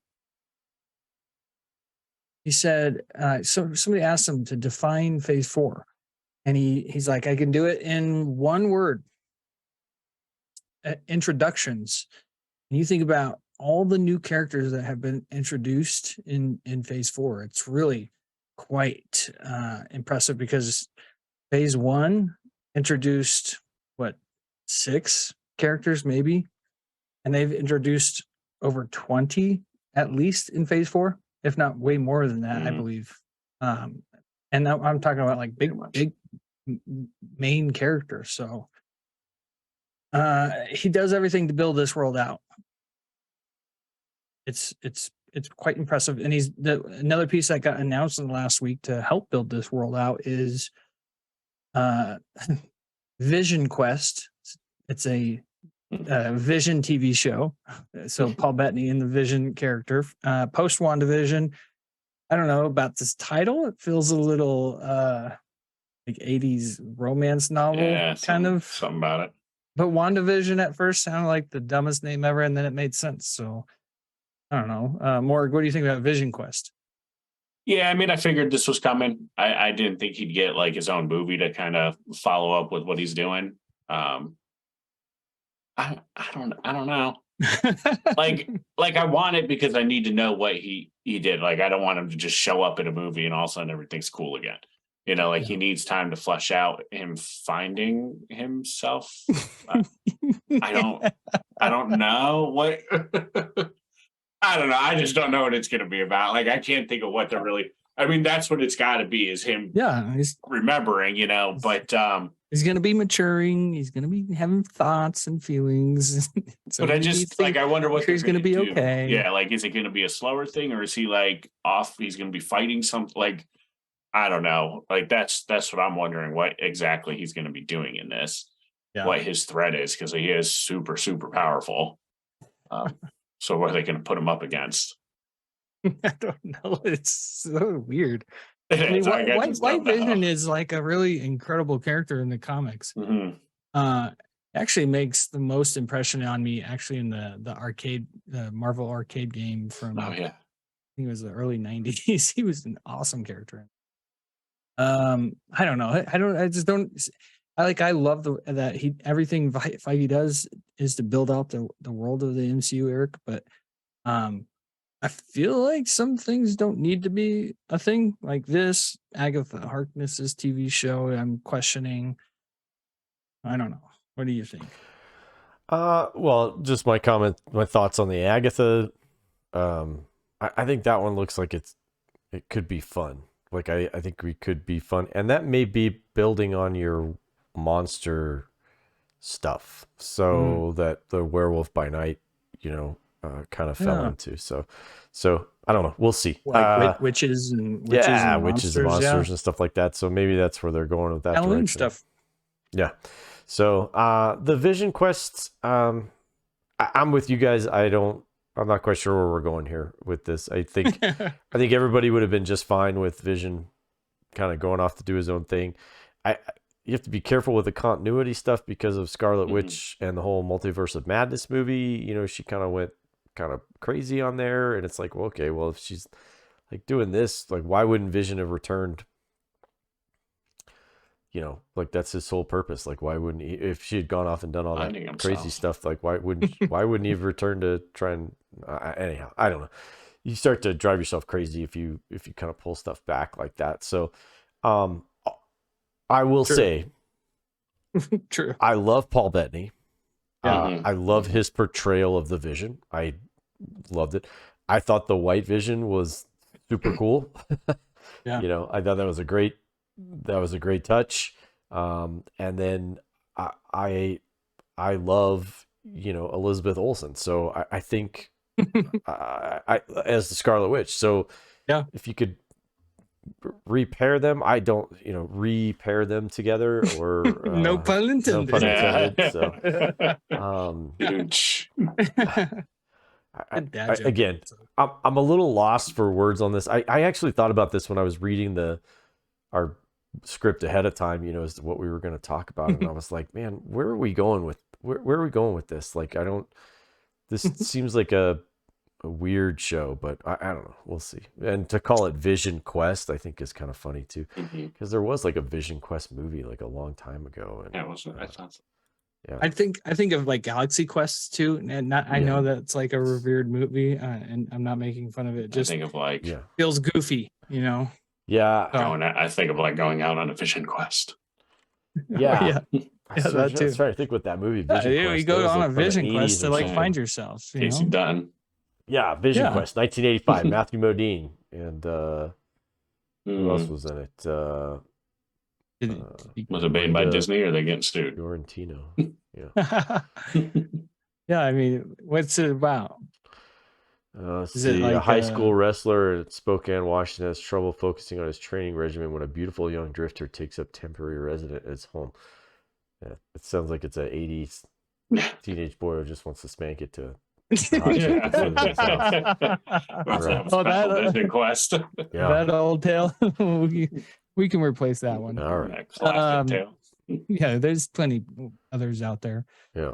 He said, so somebody asked him to define phase 4. And he's like, I can do it in one word. Introductions. And you think about all the new characters that have been introduced in phase 4. It's really quite impressive because phase 1 introduced 6 characters maybe, and they've introduced over 20 at least in phase 4, if not way more than that, I believe. And I'm talking about like big main characters. So he does everything to build this world out. It's quite impressive. And another piece that got announced in the last week to help build this world out is Vision Quest. It's a Vision TV show. So Paul Bettany in the Vision character. Post WandaVision. I don't know about this title. It feels a little like 80s romance novel kind of. Something about it. But WandaVision at first sounded like the dumbest name ever, and then it made sense. So I don't know. Morg, what do you think about Vision Quest? Yeah, I mean, I figured this was coming. I didn't think he'd get like his own movie to kind of follow up with what he's doing. I don't know. like I want it because I need to know what he did. Like I don't want him to just show up in a movie and all of a sudden everything's cool again. He needs time to flesh out him finding himself. I don't know what. I don't know. I just don't know what it's going to be about. Like I can't think of what they're really. I mean, that's what it's got to be. Is him? Yeah, he's remembering. But he's going to be maturing. He's going to be having thoughts and feelings. So but I just I wonder what he's going to be okay. Yeah, like is it going to be a slower thing or is he like off? He's going to be fighting something like. I don't know. Like that's what I'm wondering. What exactly he's going to be doing in this? Yeah. What his threat is because he is super super powerful. So what are they going to put him up against? I don't know. It's so weird. I mean, White Vision is like a really incredible character in the comics. Mm-hmm. actually makes the most impression on me actually in the Marvel arcade game from Oh yeah. I think it was the early 90s. He was an awesome character. I don't know. I just don't. I love that everything Feige does is to build out the world of the MCU, Eric. But I feel like some things don't need to be a thing like this. Agatha Harkness's TV show. I'm questioning. I don't know. What do you think? Well, just my thoughts on the Agatha. I think that one looks like it could be fun. Like I think we could be fun, and that may be building on your monster stuff, so that the Werewolf by Night, kind of fell into. So I don't know. We'll see. Like witches and witches monsters, and monsters and stuff like that. So maybe that's where they're going with that Halloween direction. stuff. Yeah. So the Vision Quests, I'm with you guys. I'm not quite sure where we're going here with this. I think everybody would have been just fine with Vision kind of going off to do his own thing. You have to be careful with the continuity stuff because of Scarlet Witch and the whole Multiverse of Madness movie. She kind of went kind of crazy on there, and it's like, well, okay, well, if she's like doing this, like, why wouldn't Vision have returned? Like, that's his sole purpose. Like, why wouldn't he, if she had gone off and done all that crazy stuff, like, why wouldn't he have returned to try and anyhow, I don't know. You start to drive yourself crazy if you kind of pull stuff back like that. So I will say True. I love Paul Bettany. I love his portrayal of the Vision. I loved it. I thought the White Vision was super cool. Yeah. I thought that was a great touch. And then I love, Elizabeth Olsen. So I think I as the Scarlet Witch. So yeah, if you could repair them, repair them together, or no pun intended. No pun intended. So, again, I'm a little lost for words on this. I actually thought about this when I was reading our script ahead of time, as to what we were going to talk about, and I was like, man, where are we going with this? Like, this seems like a weird show, but I don't know. We'll see. And to call it Vision Quest, I think is kind of funny too, because there was like a Vision Quest movie like a long time ago. And yeah, it was. I thought so. Yeah. I think of like Galaxy Quests too, and I know that it's like a revered movie, and I'm not making fun of it. Just I think of like feels goofy, Yeah. I think of like going out on a Vision Quest. Yeah. That too. That's right. I think with that movie, Vision Quest, you go on a Vision Quest to like find yourself. In case you're done. Yeah, Vision Quest, 1985, Matthew Modine, and who else was in it? Was it made by Disney, or are they getting sued? Fiorentino. Yeah. Yeah, I mean, what's it about? Is it like a high school wrestler in Spokane, Washington, has trouble focusing on his training regimen when a beautiful young drifter takes up temporary residence at his home. Yeah, it sounds like it's a 80s teenage boy who just wants to spank it to. Vision Quest. That old tale. we can replace that one. All right. Classic tale. Yeah, there's plenty others out there. Yeah.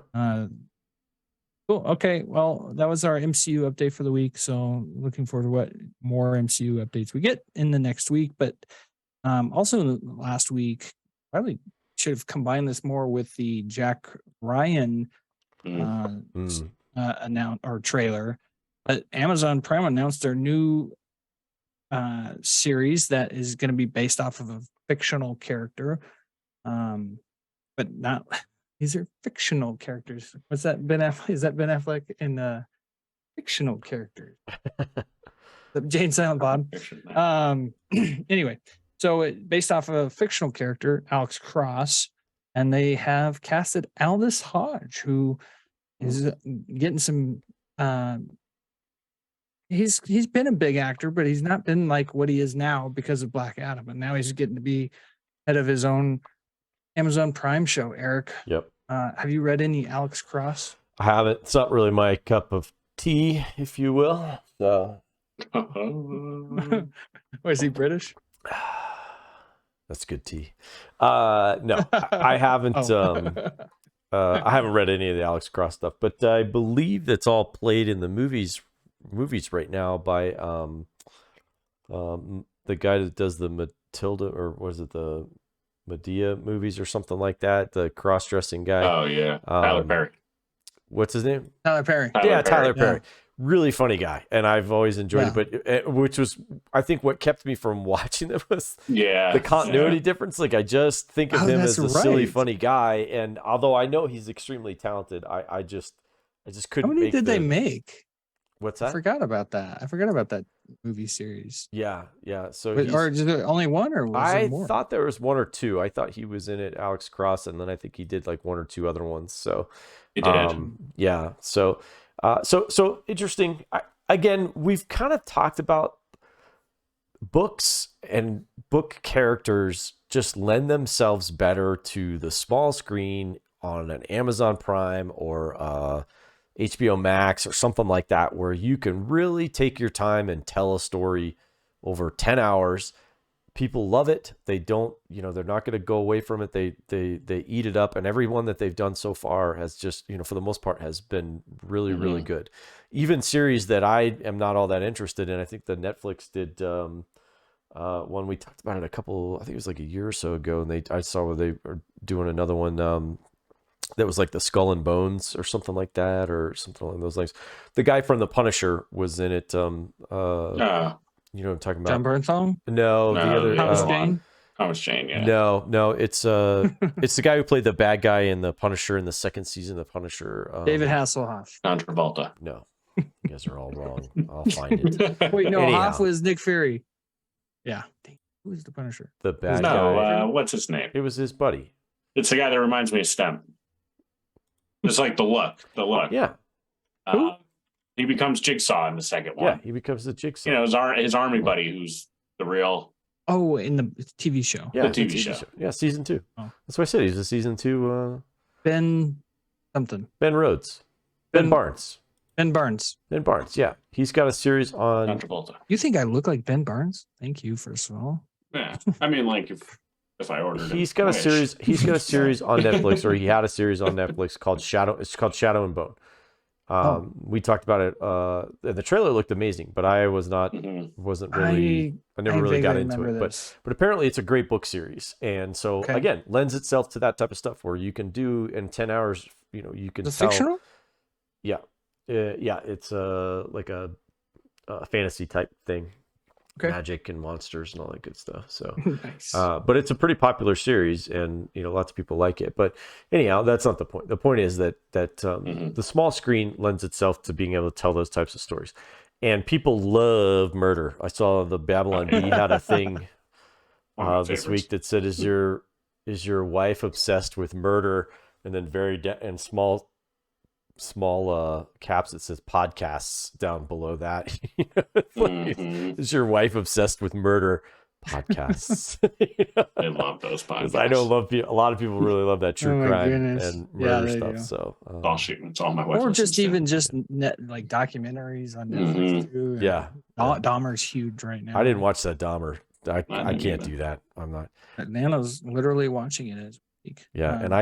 Cool. Okay. Well, that was our MCU update for the week. So looking forward to what more MCU updates we get in the next week. But also last week, probably should have combined this more with the Jack Ryan announced or trailer. But Amazon Prime announced their new series that is going to be based off of a fictional character. But not these are fictional characters. What's that? Ben Affleck? Is that Ben Affleck in fictional characters? The Jane Silent Bob. Anyway, so based off of a fictional character, Alex Cross, and they have casted Aldous Hodge, who is getting some. He's been a big actor, but he's not been like what he is now because of Black Adam, and now he's getting to be head of his own Amazon Prime show. Eric, yep. Have you read any Alex Cross? I haven't. It's not really my cup of tea, if you will. So, was he British? That's good tea. No, I haven't. I haven't read any of the Alex Cross stuff, but I believe that's all played in the movies right now by the guy that does the Matilda, or was it the Medea movies or something like that? The cross-dressing guy. Oh yeah, Tyler Perry. What's his name? Tyler Perry. Tyler Perry. Yeah. Really funny guy, and I've always enjoyed it. But which was, I think, what kept me from watching it was the continuity difference. Like, I just think of him as a silly, funny guy, and although I know he's extremely talented, I just couldn't. How many did they make? What's that? I forgot about that movie series. Yeah. So or just only one, or was there more? I thought there was one or two. I thought he was in it, Alex Cross, and then I think he did like one or two other ones. So he did. Yeah. So interesting. Again, we've kind of talked about books, and book characters just lend themselves better to the small screen on an Amazon Prime or HBO Max or something like that, where you can really take your time and tell a story over 10 hours. People love it. They don't, they're not going to go away from it. They eat it up. And everyone that they've done so far has just, for the most part, has been really, really good. Even series that I am not all that interested in. I think the Netflix did one, we talked about it I think it was like a year or so ago. And I saw where they are doing another one that was like the Skull and Bones or something like that, or something along those lines. The guy from The Punisher was in it. You know what I'm talking about? John Bernthal? No, the other Thomas Jane. Yeah. No, it's it's the guy who played the bad guy in The Punisher in the second season of The Punisher. David Hasselhoff. John Travolta. No, you guys are all wrong. I'll find it. Wait, no, Hoff was Nick Fury. Yeah. Who is the Punisher? The bad guy. What's his name? It was his buddy. It's the guy that reminds me of Stem. Just like the look. Yeah. Who? He becomes Jigsaw in the second one. Yeah, he becomes the Jigsaw. His army buddy, who's the real. Oh, in the TV show. Yeah, the TV show. Yeah, season 2. Oh. That's why I said he's a season 2. Ben something. Ben Rhodes. Ben Barnes. Ben Barnes. Ben Barnes. Yeah, he's got a series on. John Travolta. You think I look like Ben Barnes? Thank you, first of all. Yeah, I mean, like if I ordered. He's got a series. He's got a series on Netflix, or he had a series on Netflix called Shadow. It's called Shadow and Bone. We talked about it. And the trailer looked amazing, but I wasn't really. I never really got into it. But apparently, it's a great book series, and so again, lends itself to that type of stuff where you can do in 10 hours. You can tell. Fictional? Yeah, it's like a fantasy type thing. Magic and monsters and all that good stuff. So, nice. But it's a pretty popular series, and lots of people like it. But anyhow, that's not the point. The point is that the small screen lends itself to being able to tell those types of stories, and people love murder. I saw the Babylon Bee had a thing this week that said, "Is your wife obsessed with murder?" And then small caps that says podcasts down below that. Is your wife obsessed with murder podcasts? I love those podcasts. I know a lot of people really love that true crime and murder stuff. So it's all my wife. Or just like documentaries on Netflix too. Yeah, Dahmer's huge right now. I didn't watch that Dahmer. I can't do that. I'm not. Nano's literally watching it as we speak. Yeah, and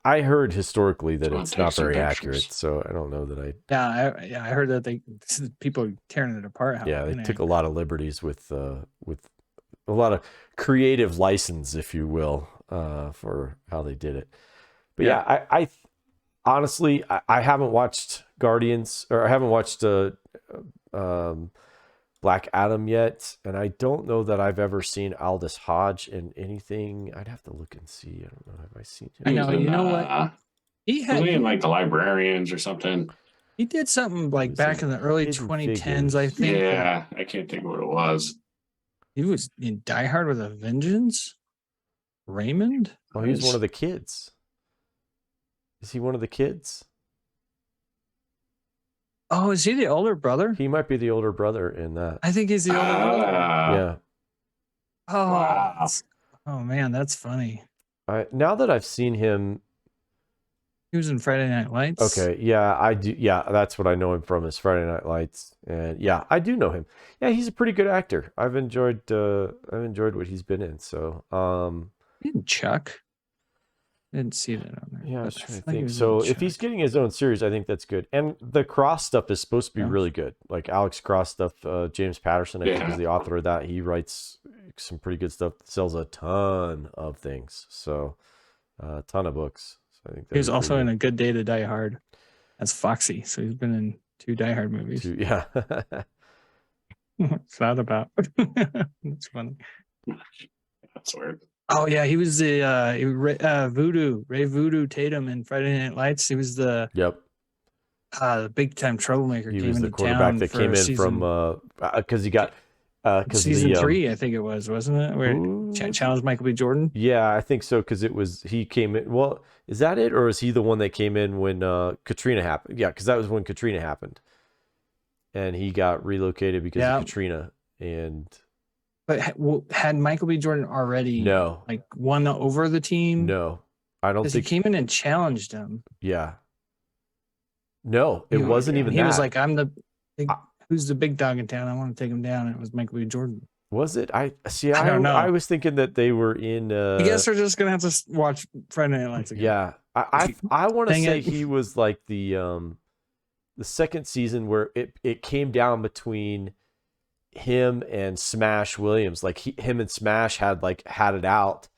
I heard historically that it's not very accurate, so I don't know that I. Yeah, I heard that people are tearing it apart. They took a lot of liberties with a lot of creative license, if you will, for how they did it. But I honestly I haven't watched Guardians, or I haven't watched Black Adam yet, and I don't know that I've ever seen Aldous Hodge in anything. I'd have to look and see. I don't know. Have I seen him? I know. You know what? He had in like The Librarians or something. He did something like back in the early 2010s, I think. Yeah, I can't think of what it was. He was in Die Hard with a Vengeance. Raymond? Oh, he was one of the kids. Is he one of the kids? Oh, is he the older brother? He might be the older brother in that. I think he's the older brother. Yeah. Oh, wow. Oh man, that's funny. Now that I've seen him, he was in Friday Night Lights. Okay, yeah, I do. Yeah, that's what I know him from, is Friday Night Lights, and yeah, I do know him. Yeah, he's a pretty good actor. I've enjoyed what he's been in. So, Chuck. Didn't see that on there. Yeah, I but was trying to feel like it think. was So in if he's check. getting his own series, I think that's good. And the Cross stuff is supposed to be Yeah. really good. Like Alex Cross stuff, James Patterson, I think, Yeah. is the author of that. He writes some pretty good stuff. Sells a ton of things. So a ton of books. So I think He was that'd be also pretty in A Good Day to Die Hard as Foxy. So he's been in 2 Die Hard movies. good. Yeah. What's that about? That's funny. That's weird. Oh yeah, he was the Ray Voodoo Tatum in Friday Night Lights. He was the Yep. big time troublemaker. He came was the into quarterback town that for came in season, from because he got because season the 3, I think it was, wasn't it? Where who was it? challenged Michael B. Jordan. Yeah, I think so because he came in. Well, is that it, or is he the one that came in when Katrina happened? Yeah, because that was when Katrina happened, and he got relocated because Yeah. of Katrina. And But had Michael B. Jordan already no, like won over the team? no, I don't Because he think. came in and challenged him. Yeah, no, it He- wasn't even He that. was like, "I'm the big, I- who's the big dog in town? I want to take him down." And it was Michael B. Jordan. Was it? I see. I don't know. I was thinking that they were in. I guess we're just gonna have to watch Friday Night Lights again. Yeah, I want to Dang say it. he was like the second season where it came down between him and Smash Williams. Like him and Smash had it out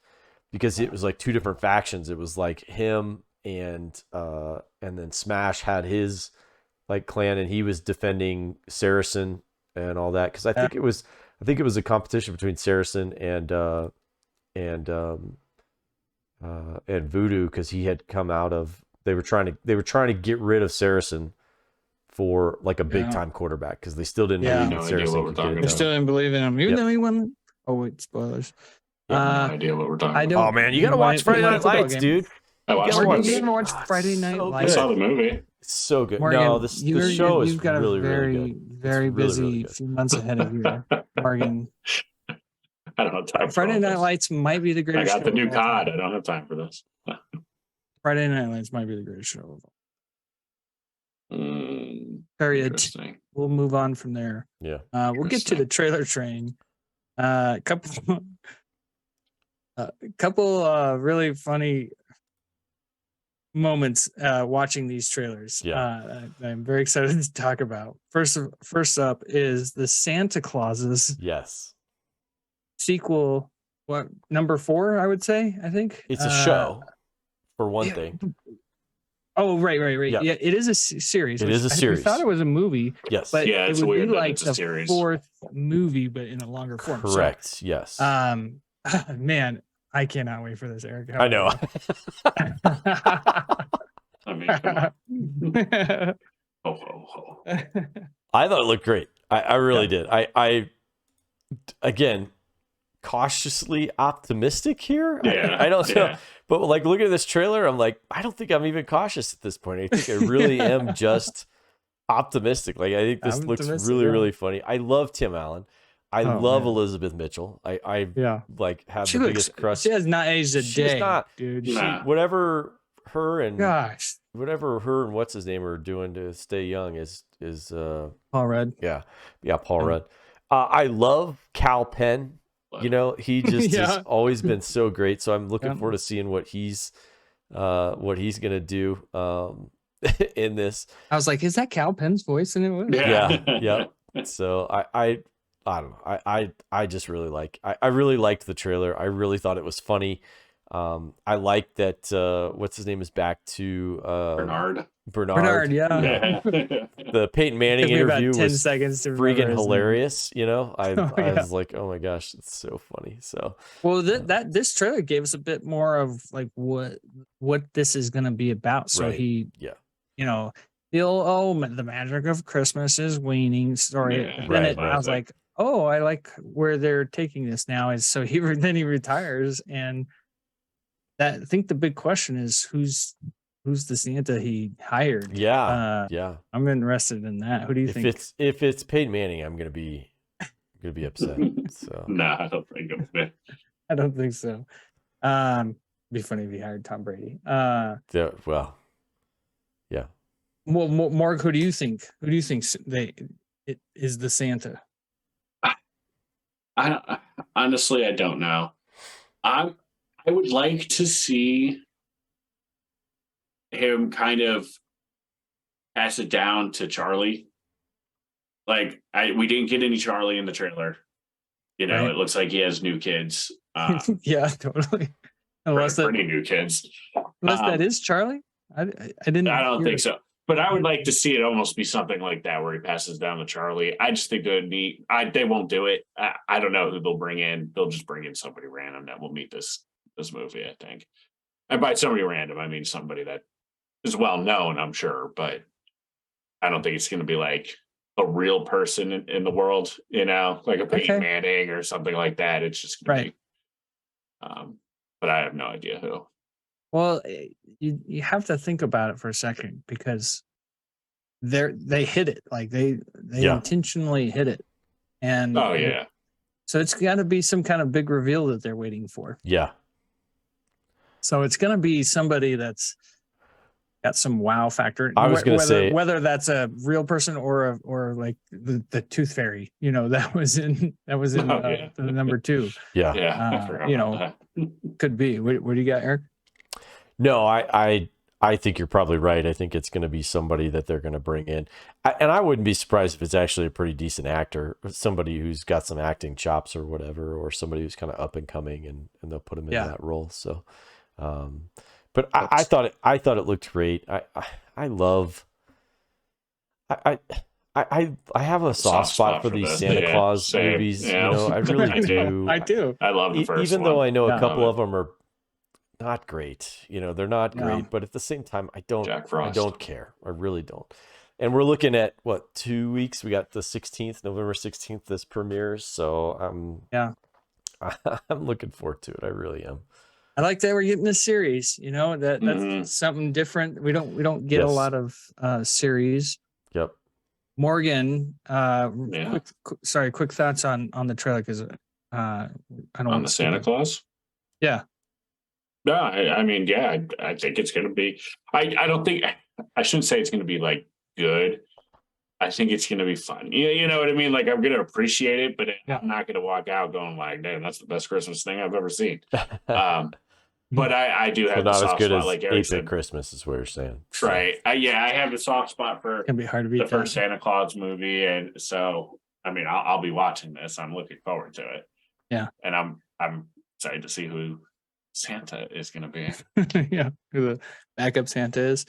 because it was like 2 different factions. It was like him and then Smash had his like clan, and he was defending Saracen and all that. Because I think it was a competition between Saracen and Voodoo, because he had come out of they were trying to get rid of Saracen for like a big time quarterback because they still didn't Yeah. believe No that idea Saracen what we're could get talking it They about. done. still didn't believe in him, even Yep. though he won. Oh wait, spoilers. I have no idea what we're talking I about. don't. Oh man, you gotta He watch won Friday a Night football Lights, game. dude. I watched the Morgan, movie. you haven't watched Oh, it's Friday Night so I Lights? saw good. the movie. It's so good. Morgan, No, the show is you've got really, a very, really good. very It's really, busy really good. few months ahead of you, Morgan. I don't have time for Friday all Night this. Lights might be the I greatest. got the show new of all time. COD. I don't have time for this. Friday Night Lights might be the greatest show of all. Mm, Period. interesting. We'll move on from there. Yeah. We'll get to the trailer train. Couple really funny moments watching these trailers. Yeah. I'm very excited to talk about. First up is the Santa Clauses Yes. sequel. What, number 4? I would say. I think It's a show, for one yeah. thing. Oh, right. Yeah. Yeah, it is a series. It which is a We series. thought it was a movie, Yes. but Yeah, it it's would weird be that like it's a the series. 4th movie, but in a longer form. Correct. Yes. So, man, I cannot wait for this, Eric. I know. I mean, come on. Ho. I thought it looked great. I really did. I again, cautiously optimistic here. Yeah, I don't know. yeah. But like looking at this trailer, I'm like, I don't think I'm even cautious at this point. I think I really am just optimistic. Like I think this looks really, really funny. I love Tim Allen. I love Elizabeth Mitchell. I like have She the looks, biggest crush. She has not aged a She's day, not, dude. Nah. whatever her and what's his name are doing to stay young is Paul Rudd. Yeah, Paul Rudd. I love Cal Penn. You know, he just has always been so great. So I'm looking forward to seeing what he's gonna do in this. I was like, is that Cal Penn's voice? And it was. Yeah. So I don't know. I just really I really liked the trailer. I really thought it was funny. I like that what's his name is back to Bernard. Yeah. The Peyton Manning Took me about interview 10 was seconds to remember freaking his hilarious. You know, I yeah. was like, oh my gosh, it's so funny. So well, this trailer gave us a bit more of like what this is going to be about. So you know, the magic of Christmas is waning story. Yeah, I was like, oh, I like where they're taking this now. Is so then he retires, and I think the big question is who's the Santa he hired. Yeah. I'm interested in that. Who do you think? If it's Peyton Manning, I'm gonna be upset. So nah, I don't think of it. I don't think so. Be funny if he hired Tom Brady. yeah. Well, Mark, who do you think? Who do you think it is the Santa? Honestly, I don't know. I would like to see him kind of pass it down to Charlie. Like we didn't get any Charlie in the trailer. You know, Right. It looks like he has new kids. Yeah, totally. Unless pretty new kids. that is Charlie. I didn't. I don't hear think it. so. But I would like to see it almost be something like that where he passes down to Charlie. I just think they won't do it. I don't know who they'll bring in. They'll just bring in somebody random that will meet this movie, I think. And by somebody random, I mean somebody that is well known, I'm sure, but I don't think it's going to be like a real person in the world, like a Peyton Manning or something like that. It's just going to be. But I have no idea who. Well, you have to think about it for a second because they hit it, like they intentionally hit it, and so it's got to be some kind of big reveal that they're waiting for. Yeah. So it's going to be somebody that's got some wow factor. I was going to say whether that's a real person or like the Tooth Fairy, that was in the number 2. Yeah. Could be. What do you got, Eric? No, I think you're probably right. I think it's going to be somebody that they're going to bring in. And I wouldn't be surprised if it's actually a pretty decent actor, somebody who's got some acting chops or whatever, or somebody who's kind of up and coming and they'll put him in that role. So, but I thought it looked great. I love, I have a soft spot for these Santa Claus movies. I really do. I do. I love the first even one. though I know a couple of them are not great. They're not great, but at the same time, I don't care. I really don't. And we're looking at 2 weeks. We got the 16th, November 16th, this premieres. So I'm looking forward to it. I really am. I like that we're getting this series. That's something different. We don't get a lot of series. Yep. Morgan, quick thoughts on the trailer because I don't on the Santa Claus. Yeah. No, I mean, I think it's going to be. I don't think I shouldn't say it's going to be like good. I think it's going to be fun. You know what I mean? Like I'm going to appreciate it, but I'm not going to walk out going like, "Damn, that's the best Christmas thing I've ever seen." But I do have not a soft as good spot, as like Eric 8-Bit Christmas is what you're saying. Right? I have a soft spot for it's gonna be hard to beat the first Santa Claus movie, and so I mean, I'll be watching this. I'm looking forward to it. Yeah, and I'm excited to see who Santa is going to be. Yeah, who the backup Santa is.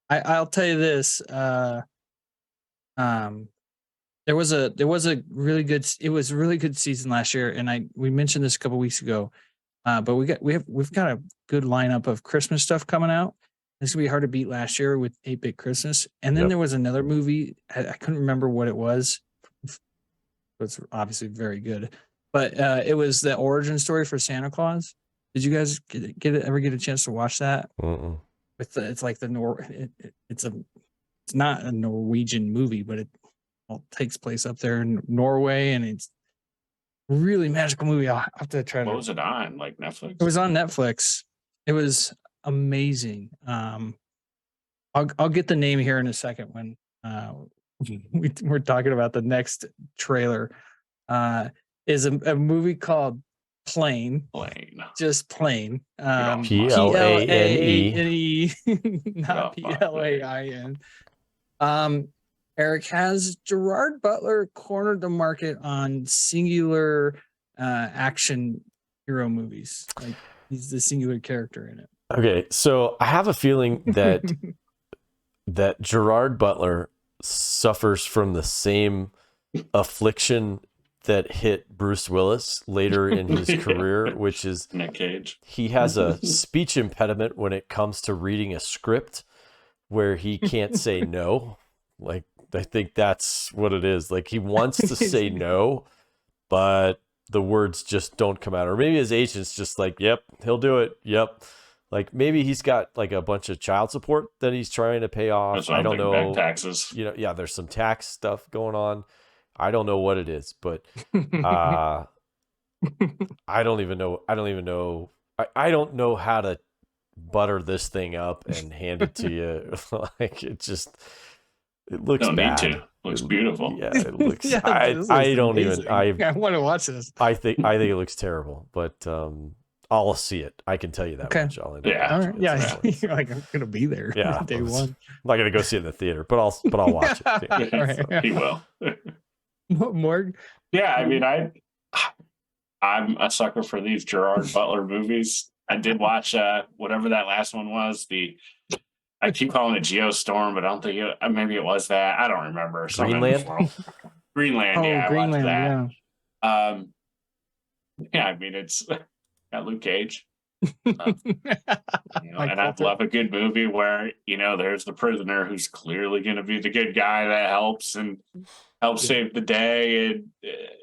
I'll tell you this. There was a really good. It was a really good season last year, and we mentioned this a couple weeks ago. But we've got a good lineup of Christmas stuff coming out. It's gonna be hard to beat last year with 8-Bit Christmas. And then there was another movie. I couldn't remember what it was. It's obviously very good, but it was the origin story for Santa Claus. Did you guys ever get a chance to watch that? It's like it's not a Norwegian movie, but it takes place up there in Norway, and it's really magical movie. I'll have to try. What was it on? Like Netflix? It was on Netflix. It was amazing. I'll get the name here in a second when we're talking about the next trailer. Is a movie called Plane. Just Plane. Plane. Not Plain. Eric, has Gerard Butler cornered the market on singular action hero movies? Like he's the singular character in it. Okay, so I have a feeling that that Gerard Butler suffers from the same affliction that hit Bruce Willis later in his career, which is Nick Cage. He has a speech impediment when it comes to reading a script where he can't say no. Like, I think that's what it is. Like, he wants to say no, but the words just don't come out. Or maybe his agent's just like, yep, he'll do it. Yep. Like, maybe he's got like a bunch of child support that he's trying to pay off. I don't know. Back taxes. There's some tax stuff going on. I don't know what it is, but I don't even know. I don't know how to butter this thing up and hand it to you. Like, it looks don't bad. Need to. Looks beautiful. Yeah, it looks. Yeah, I don't amazing. even. I want to watch this. I think it looks terrible, but I'll see it. I can tell you that Okay. much. I'll end Yeah. up All watching right. it. Yeah. So You're like, I'm gonna be there. Yeah, Day one. I'm not gonna go see it in the theater, but I'll watch it. Yeah. All right. He will. More. Yeah, I mean, I'm a sucker for these Gerard Butler movies. I did watch whatever that last one was. I keep calling it Geostorm, but I don't think maybe it was that. I don't remember. Greenland? Greenland, Oh, yeah, I Greenland. watched Yeah. that. Yeah, I mean, it's got Luke Cage. And I'd love a good movie where there's the prisoner who's clearly going to be the good guy that helps save the day,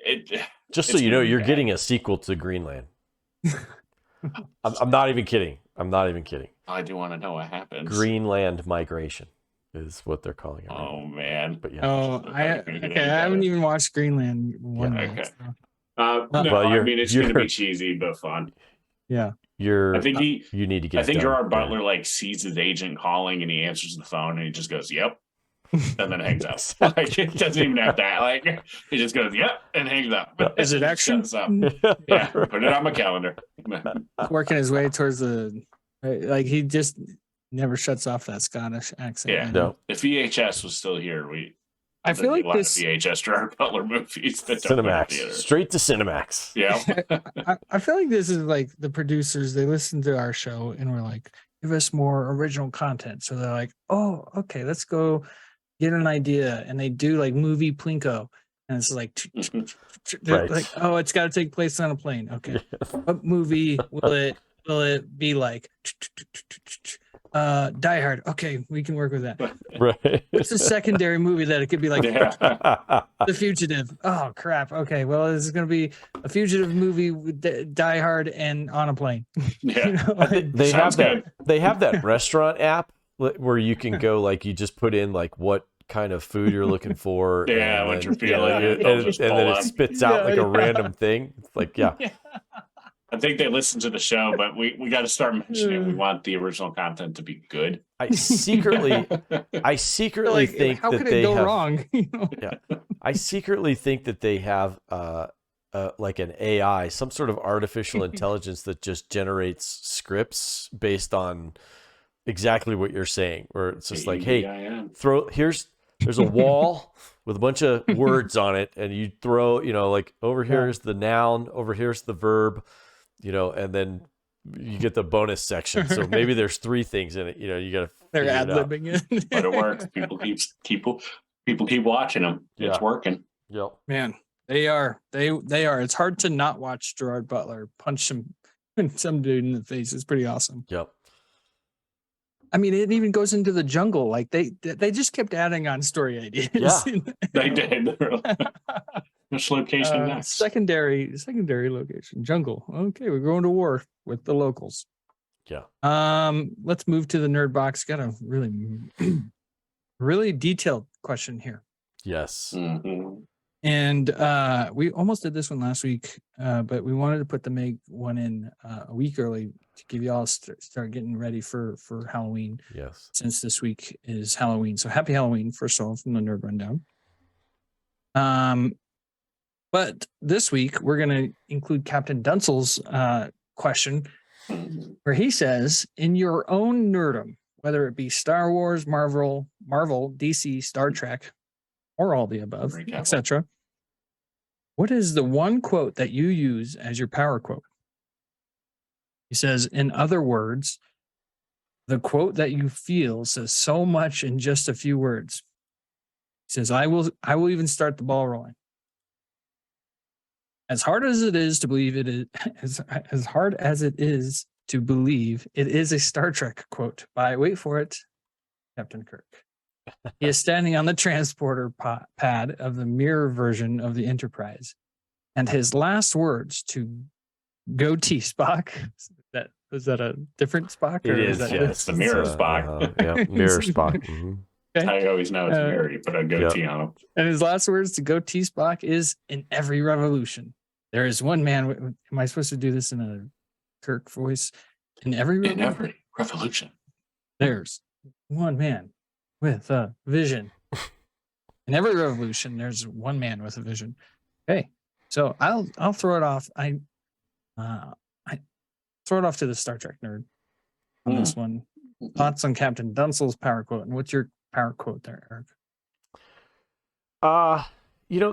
and Just so you know, you're getting a sequel to Greenland. I'm not even kidding. I do want to know what happens. Greenland Migration is what they're calling it. Oh man! But yeah. Oh, I haven't even watched Greenland one. Yeah, yet, okay. so. I mean, it's going to be cheesy but fun. Yeah. I think you need to get. I think it done. Gerard Butler sees his agent calling and he answers the phone and he just goes, "Yep," and then hangs up. It doesn't even have that. He just goes, "Yep," and hangs up. Is it action? Yeah, put it on my calendar. Working his way towards he just never shuts off that Scottish accent. Yeah. No. If VHS was still here, I feel like this VHS Gerard Butler movies that don't go to Cinemax, theater. straight to Cinemax. Yeah. I feel like this is like the producers, they listen to our show and we're like, give us more original content. So they're like, oh, okay, let's go get an idea. And they do like movie Plinko. And it's like, Right. like, oh, it's got to take place on a plane. Okay. What movie will it be like? Die Hard. Okay, we can work with that. Right. What's the secondary movie that it could be like? Yeah. The Fugitive. Oh crap. Okay, well, this is going to be a fugitive movie with Die Hard and on a plane. Yeah. They have Sounds that. They have that restaurant app where you can go you just put in what kind of food you're looking for. Yeah, and what then, you're feeling, and then it spits out a random thing. It's yeah. I think they listen to the show, but we got to start mentioning we want the original content to be good. I secretly think how that could they it go have, wrong? Yeah, I secretly think that they have like an AI, some sort of artificial intelligence that just generates scripts based on exactly what you're saying. Where it's just like, hey, there's a wall with a bunch of words on it, and you throw, over here's the noun, over here's the verb. And then you get the bonus section. So maybe there's 3 things in it. You got to. They're ad-libbing it. But it works. People keep watching them. Yeah. It's working. Yep. Man, they are. It's hard to not watch Gerard Butler punch some dude in the face. It's pretty awesome. Yep. I mean, it even goes into the jungle. Like they just kept adding on story ideas. Yeah. They did. Which location next? Secondary location, jungle. Okay, we're going to war with the locals. Yeah. Let's move to the nerd box. Got a really detailed question here. Yes. Mm-hmm. And we almost did this one last week, but we wanted to put the Meg one in a week early to give you all start getting ready for Halloween. Yes. Since this week is Halloween, so happy Halloween first of all from the Nerd Rundown. But this week we're going to include Captain Dunsel's question, where he says, "In your own nerdom, whether it be Star Wars, Marvel, DC, Star Trek, or all the above, etc. What is the one quote that you use as your power quote?" He says, in other words, the quote that you feel says so much in just a few words. He says, I will even start the ball rolling. As hard as it is to believe it is, as hard as it is to believe, it is a Star Trek quote by, wait for it, Captain Kirk. He is standing on the transporter pad of the mirror version of the Enterprise. And his last words to goatee Spock, was that a different Spock? It is, yes. It's the mirror Spock. Yeah, mirror Spock. Mm-hmm. I always know it's mirror. You put a goatee on him. And his last words to goatee Spock is, in every revolution, there is one man. Am I supposed to do this in a Kirk voice? In every revolution, there's one man with a vision. In every revolution, there's one man with a vision. Okay, so I'll throw it off. throw it off to the Star Trek nerd on this one. Thoughts on Captain Dunsel's power quote, and what's your power quote there, Eric?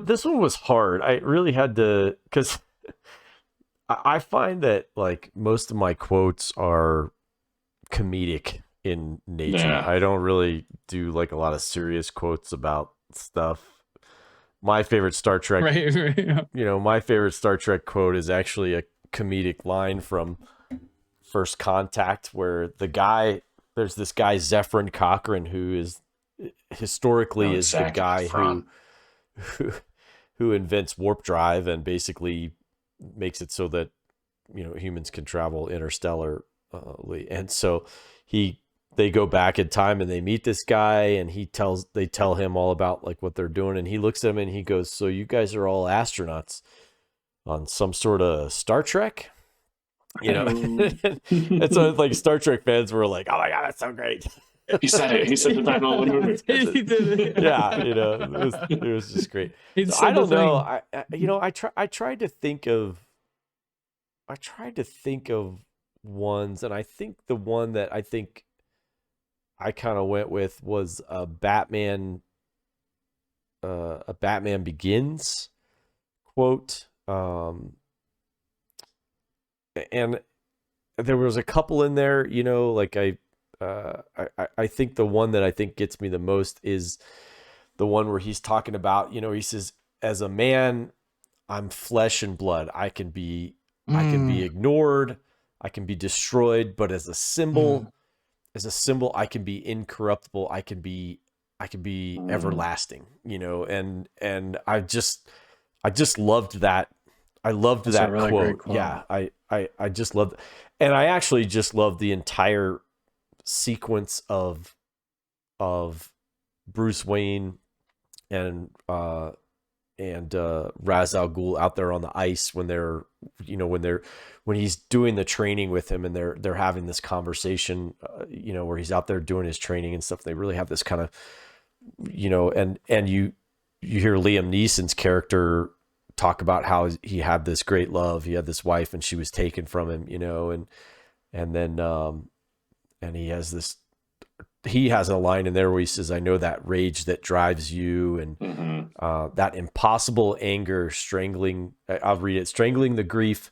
This one was hard. I really had to, because I find that like most of my quotes are comedic in nature. Yeah. I don't really do like a lot of serious quotes about stuff. My favorite Star Trek, Right. My favorite Star Trek quote is actually a comedic line from First Contact, where there's this guy Zephyrin Cochrane, who is historically is the guy who invents warp drive and basically makes it so that humans can travel interstellarly. And so they go back in time and they meet this guy, and they tell him all about like what they're doing, and he looks at him and he goes, "So you guys are all astronauts on some sort of Star Trek?" And so like Star Trek fans were like, "Oh my god, that's so great." He said it. He said the title of the movie. He did it. Yeah, it was just great. So I don't know. I tried to think of ones, and I think the one that I think I kind of went with was a Batman Begins quote. And there was a couple in there, like I think the one that I think gets me the most is the one where he's talking about, he says, as a man, I'm flesh and blood. I can be ignored. I can be destroyed, but as a symbol, I can be incorruptible. I can be everlasting, and I just loved that. I loved That's that a really quote. great quote. Yeah. I just loved, and I actually just loved the entire sequence of Bruce Wayne and Ra's al Ghul out there on the ice when he's doing the training with him, and they're having this conversation, where he's out there doing his training and stuff. They really have this kind of, and you hear Liam Neeson's character talk about how he had this great love. He had this wife and she was taken from him, and then and he has a line in there where he says, "I know that rage that drives you," and that impossible anger strangling, I'll read it, strangling the grief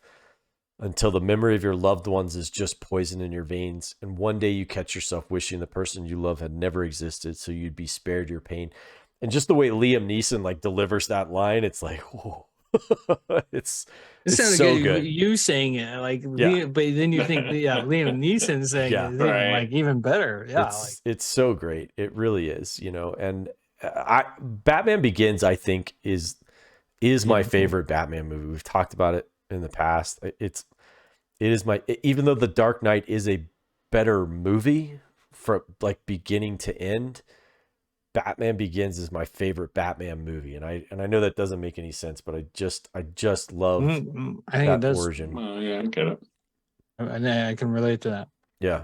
until the memory of your loved ones is just poison in your veins. And one day you catch yourself wishing the person you love had never existed, so you'd be spared your pain. And just the way Liam Neeson like delivers that line, it's like, whoa. it's so good. You saying it like, Yeah. But then you think, Liam Neeson saying it is right. even better. Yeah, it's so great. It really is, and Batman Begins, I think, is my favorite Batman movie. We've talked about it in the past. It is even though The Dark Knight is a better movie from like beginning to end, Batman Begins is my favorite Batman movie, and I know that doesn't make any sense, but I just love I think that it does. origin. Yeah, I get it. And I can relate to that. Yeah,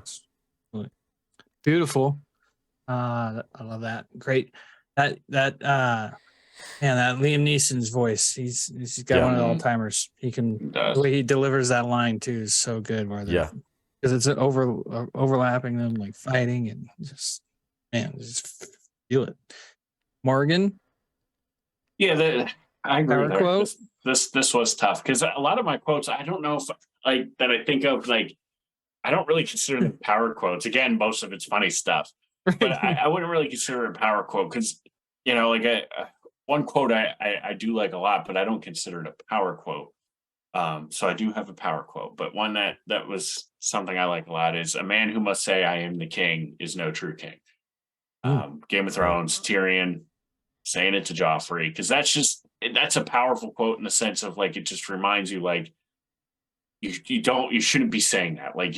Really beautiful. I love that. Great. That Liam Neeson's voice. He's got one of the all timers. The way he delivers that line too is so good. Because it's overlapping them, like fighting, and just feel it. Morgan? Yeah, I agree with her. Quote? This was tough because a lot of my quotes, I don't know if that I think of, like, I don't really consider them power quotes. Again, most of it's funny stuff, but I wouldn't really consider it a power quote because, one quote I do like a lot, but I don't consider it a power quote. So I do have a power quote, but one that was something I like a lot is, "A man who must say I am the king is no true king." Game of Thrones, Tyrion saying it to Joffrey, because that's a powerful quote in the sense of like, it just reminds you, like, you shouldn't be saying that. Like,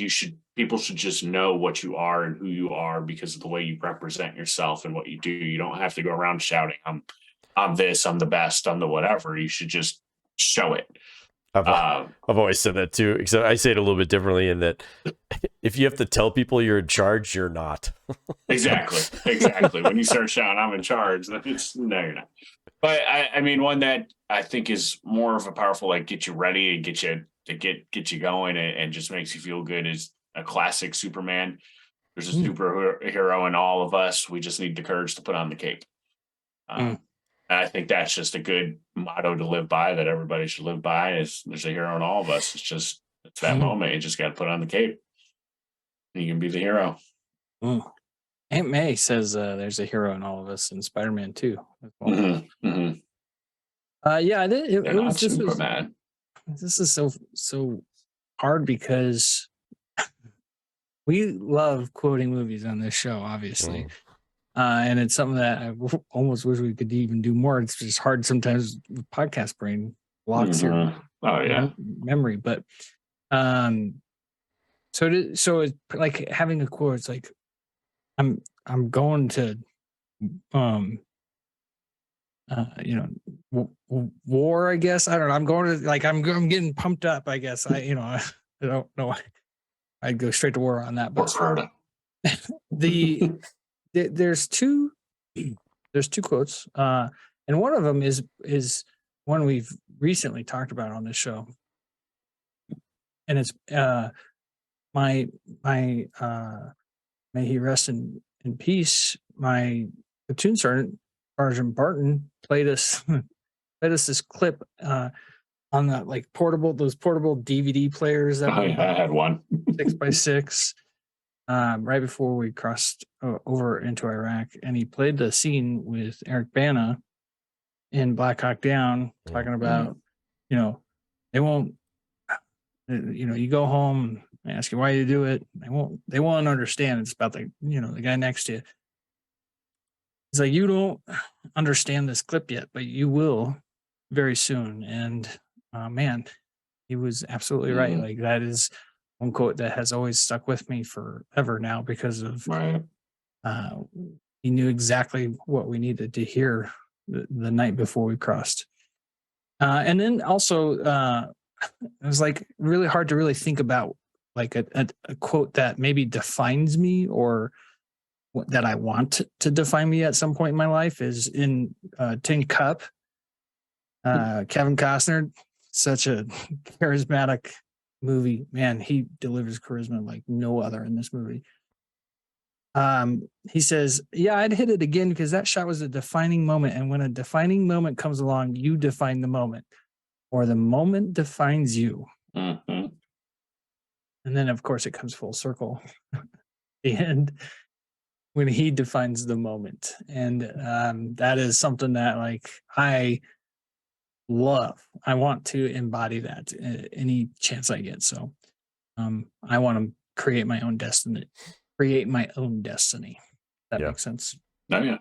people should just know what you are and who you are because of the way you represent yourself and what you do. You don't have to go around shouting, I'm this, I'm the best, I'm the whatever. You should just show it. I've always said that too, except I say it a little bit differently in that if you have to tell people you're in charge, you're not. Exactly. When you start shouting, I'm in charge, then no, you're not. But I mean, one that I think is more of a powerful, like, get you ready and get you to get you going and just makes you feel good is a classic Superman. There's a superhero in all of us. We just need the courage to put on the cape. And I think that's just a good motto to live by, that everybody should live by, is there's a hero in all of us. It's that moment. You just got to put on the cape. And you can be the hero. Aunt May says there's a hero in all of us in Spider-Man 2. Well. Yeah, this is so hard because we love quoting movies on this show, obviously. And it's something that I almost wish we could even do more. It's just hard sometimes with podcast brain blocks your memory. But so it's like having a quote. It's like I'm going to war, I guess. I don't know. I'm going to, like, I'm getting pumped up, I guess. I don't know. I'd go straight to war on that. But there's two quotes. And one of them is one we've recently talked about on this show. And it's my may he rest in peace. My platoon sergeant Barton played us this clip on the those portable DVD players that I had one 6x6 right before we crossed over into Iraq, and he played the scene with Eric Bana in Black Hawk Down, talking about they won't, you go home and ask you why you do it, they won't understand. It's about the guy next to you. He's like, you don't understand this clip yet, but you will very soon. And man, he was absolutely right. Like, that is one quote that has always stuck with me forever now, because of he knew exactly what we needed to hear the night before we crossed. And then also, it was like really hard to really think about like a quote that maybe defines me, or that I want to define me at some point in my life, is in Tin Cup. Kevin Costner, such a charismatic movie. Man, he delivers charisma like no other in this movie. He says, yeah, I'd hit it again because that shot was a defining moment. And when a defining moment comes along, you define the moment, or the moment defines you. And then, of course, it comes full circle at the end, when he defines the moment. And that is something that, like, I love. I want to embody that any chance I get. So I want to create my own destiny. That makes sense. Oh, yeah.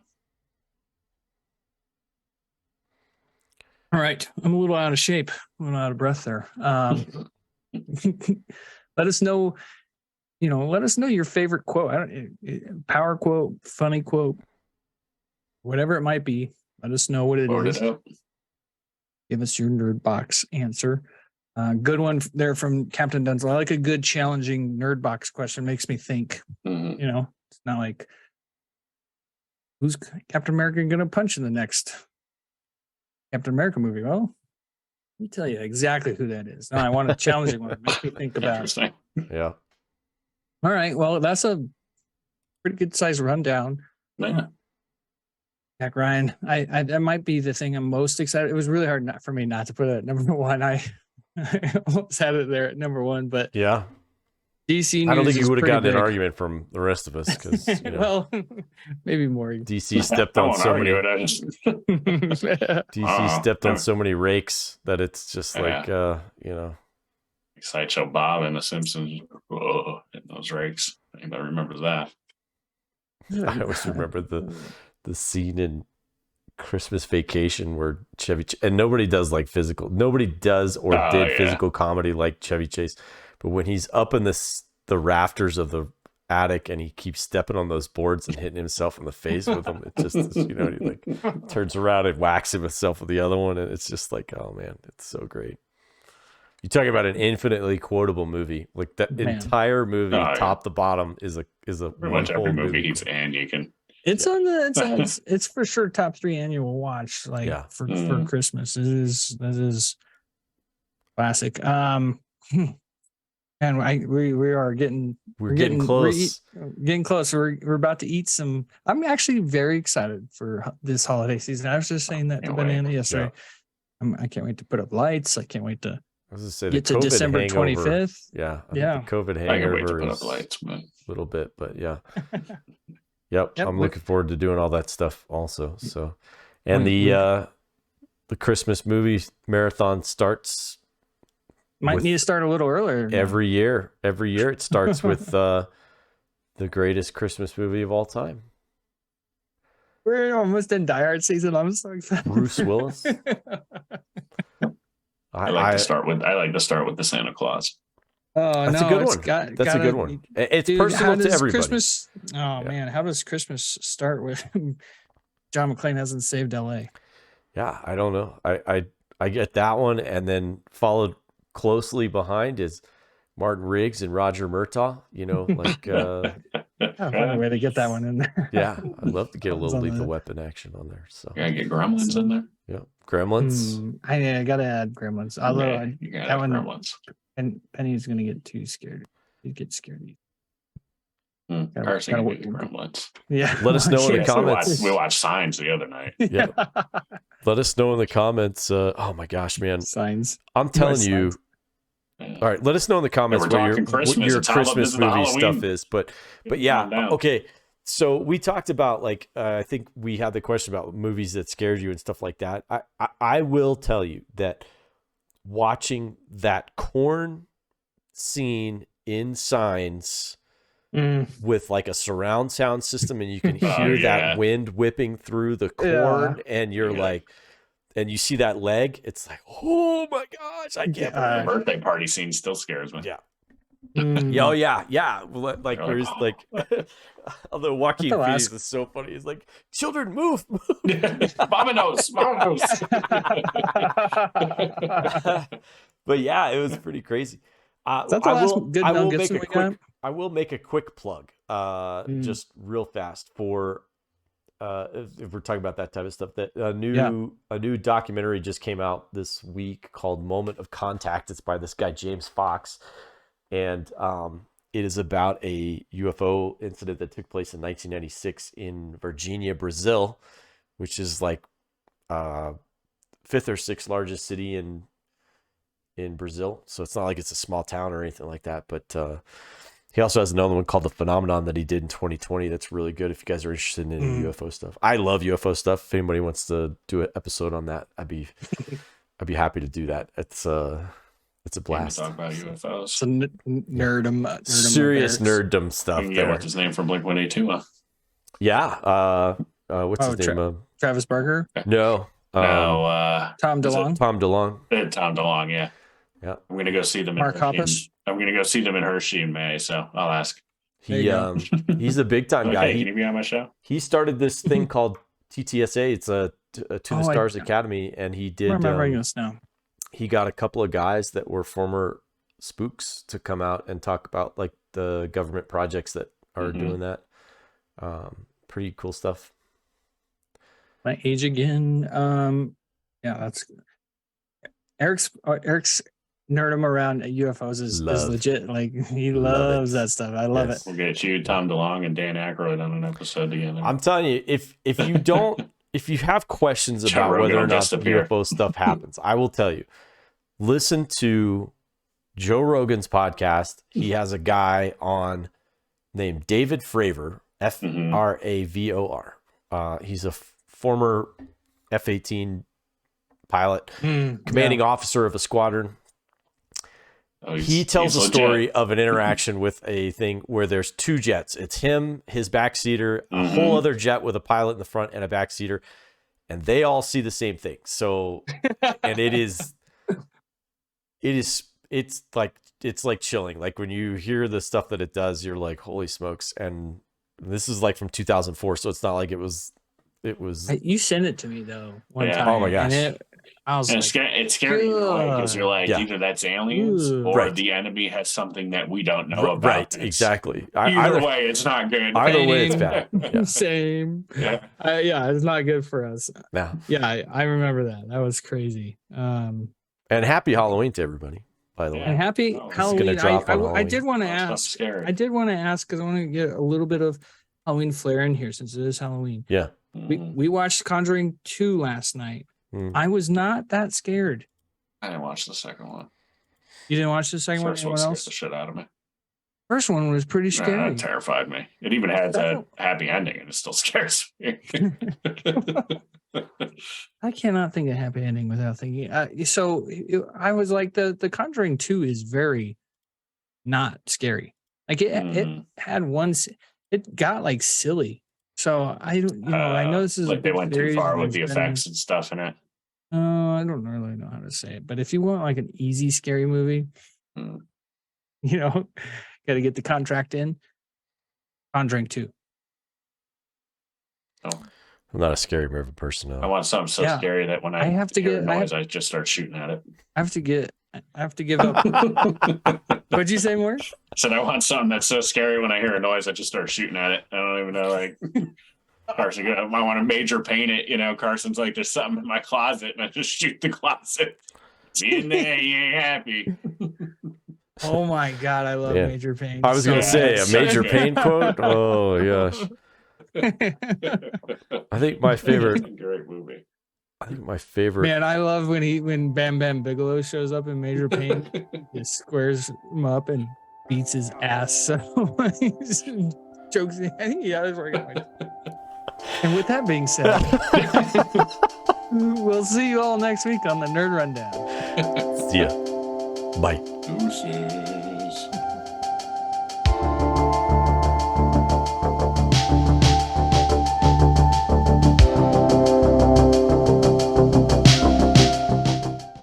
All right. I'm a little out of shape. I'm a little out of breath there. Let us know. Let us know your favorite quote. Power quote, funny quote, whatever it might be. Let us know what it is. Give us your nerd box answer. Good one there from Captain Dunzel. I like a good challenging nerd box question. Makes me think. It's not like, who's Captain America going to punch in the next Captain America movie? Well, let me tell you exactly who that is. No, I want a challenging one. It makes me think about it. Yeah. All right. Well, that's a pretty good size rundown. Yeah. Jack Ryan, I that might be the thing I'm most excited. It was really hard for me not to put it at number one. I almost had it there at number one, but yeah, DC News, I don't think you would have gotten big. an argument from the rest of us, because well, maybe more. DC stepped on so many. DC stepped on so many rakes that it's just like Sideshow Bob and The Simpsons. Whoa, those rakes. Anybody remembers that? I always remember the scene in Christmas Vacation where and nobody does like physical. Nobody does or did physical comedy like Chevy Chase. But when he's up in the rafters of the attic and he keeps stepping on those boards and hitting himself in the face with them, it just, he like turns around and whacks himself with the other one, and it's just like, oh man, it's so great. You talk about an infinitely quotable movie. Like that entire movie, top to bottom, is a pretty much every movie he's in. You can. It's on it's for sure top 3 annual watch. For Christmas. That is classic. And we are getting We're getting close. Getting close. We're about to eat some. I'm actually very excited for this holiday season. I was just saying that to Banana yesterday. I can't wait to put up lights. I can't wait to I was gonna say get the to COVID December hangover. 25th. Yeah, Yeah. The COVID I can wait to hangover put up is lights, but a little bit, but yeah. Yep, Yep, I'm we- looking forward to doing all that stuff also. So, and We- the Christmas movie marathon starts Might with need to start a little earlier. every year. Every year it starts with the greatest Christmas movie of all time. We're almost in Die Hard season. I'm so excited. Bruce Willis. I like to start with the Santa Claus. Oh, That's no, a good it's one. got- That's a gotta- good one. It's Dude, personal how to does everybody. Christmas, man, how does Christmas start with John McClane hasn't saved LA? Yeah, I don't know. I get that one, and then followed closely behind is Martin Riggs and Roger Murtaugh. You know, like Funny way to get that one in there. yeah, I'd love to get a That was little on Lethal the- Weapon action on there. So You gotta get Gremlins in there. yeah, Gremlins. I gotta add Gremlins. Although Yeah, you gotta that have one- Gremlins. Penny's gonna get too scared. He'd get scared. Carson gotta can work- get Gremlins. Yeah. Let us know in the Yes, comments. we watched Signs the other night. Yeah. Let us know in the comments. Oh my gosh, man! Signs. I'm telling More you. signs. Yeah. All right, let us know in the comments we're what talking Christmas. your It's all about- this Christmas is the movie Halloween. stuff is. But Calm yeah, down. okay. So we talked about like I think we had the question about movies that scared you and stuff like that. I will tell you that watching that corn scene in Signs with like a surround sound system and you can hear that wind whipping through the corn and you're like, and you see that leg, it's like, oh my gosh, I can't The believe birthday party scene still scares me. Yeah. Oh yeah. Well, like You're where's like, like, although Joaquin That's the Phoenix last- is so funny. He's like, children, move. Vamonos. But yeah, it was pretty crazy. Is that the last good I Mel will make Gibson a we quick. got? I will make a quick plug, just real fast for. If we're talking about that type of stuff, that a new documentary just came out this week called "Moment of Contact." It's by this guy James Fox, and it is about a UFO incident that took place in 1996 in Virginia, Brazil, which is like fifth or sixth largest city in Brazil. So it's not like it's a small town or anything like that. But he also has another one called The Phenomenon that he did in 2020. That's really good if you guys are interested in UFO stuff. I love UFO stuff. If anybody wants to do an episode on that, I'd be happy to do that. It's a blast. Talk about UFOs. It's a nerdum. Serious nerddom stuff. Yeah, There. what's his name from Blink-182? Yeah. What's his name? Travis Barker. No. Tom DeLonge. Tom DeLonge. Tom DeLonge. Yeah. Yeah. I'm gonna go see them. Mark Hoppus. I'm gonna go see them in Hershey in May. So I'll ask. He's a big time guy. Can you be on my show? He started this thing called TTSA. It's a To the Stars Academy, and he did. I'm remembering this now. He got a couple of guys that were former spooks to come out and talk about like the government projects that are doing that. Pretty cool stuff. My age again. Yeah, that's Eric's nerdum around UFOs is legit. Like he loves that stuff. I love it. We'll get you, Tom DeLonge, and Dan Aykroyd on an episode together. I'm telling you, if you don't, if you have questions about whether or not the UFO stuff happens, I will tell you. Listen to Joe Rogan's podcast. He has a guy on named David Fravor, Fravor. He's a former F-18 pilot, commanding officer of a squadron. He tells a story of an interaction with a thing where there's two jets. It's him, his backseater, a whole other jet with a pilot in the front and a backseater, and they all see the same thing. So, and it's like chilling. Like when you hear the stuff that it does, you're like, holy smokes. And this is like from 2004. So it's not like it was. You sent it to me though one time. Oh my gosh. And I was like, it's scary because you're like, either that's aliens or the enemy has something that we don't know about. Right, exactly. Either way, it's not good. Either way, it's bad. Yeah. Same. Yeah. It's not good for us. Yeah. Yeah, I remember that. That was crazy. And happy Halloween to everybody. by the way. Yeah. And happy Oh, it's Halloween. gonna drop on I did want to Stuff's ask. scary. I did want to ask because I want to get a little bit of Halloween flair in here since it is Halloween. Yeah. We watched Conjuring 2 last night. Mm. I was not that scared. I didn't watch the second one. You didn't watch the second one? First one Anyone scared else? the shit out of me. First one was pretty scary. It terrified me. It even had that happy ending, and it still scares me. I cannot think of happy ending without thinking. I was like, the Conjuring 2 is very not scary. Like it had one. It got like silly. So I don't. I know this is like they went too far with the theories, effects and stuff in it. I don't really know how to say it, but if you want like an easy scary movie, got to get the contract in. Conjuring 2. Oh, I'm not a scary movie person. I No. want something so scary that when I have to hear get- a noise, I just start shooting at it. I have to give up. What'd you say, more? I said I want something that's so scary when I hear a noise, I just start shooting at it. I don't even know, like Carson, I want to major paint it. Carson's like, there's something in my closet, and I just shoot the closet. It's in there, you ain't happy. Oh my God, I love Yeah. Major Pain. I was going to Yeah, say it's a so Major good. Pain quote. Oh gosh. I think my favorite. Great movie. I think my favorite. Man, I love when Bam Bam Bigelow shows up in Major Pain. He squares him up and beats his ass. So jokes. I think he was working. And with that being said, we'll see you all next week on the Nerd Rundown. See ya. Bye. Deuces.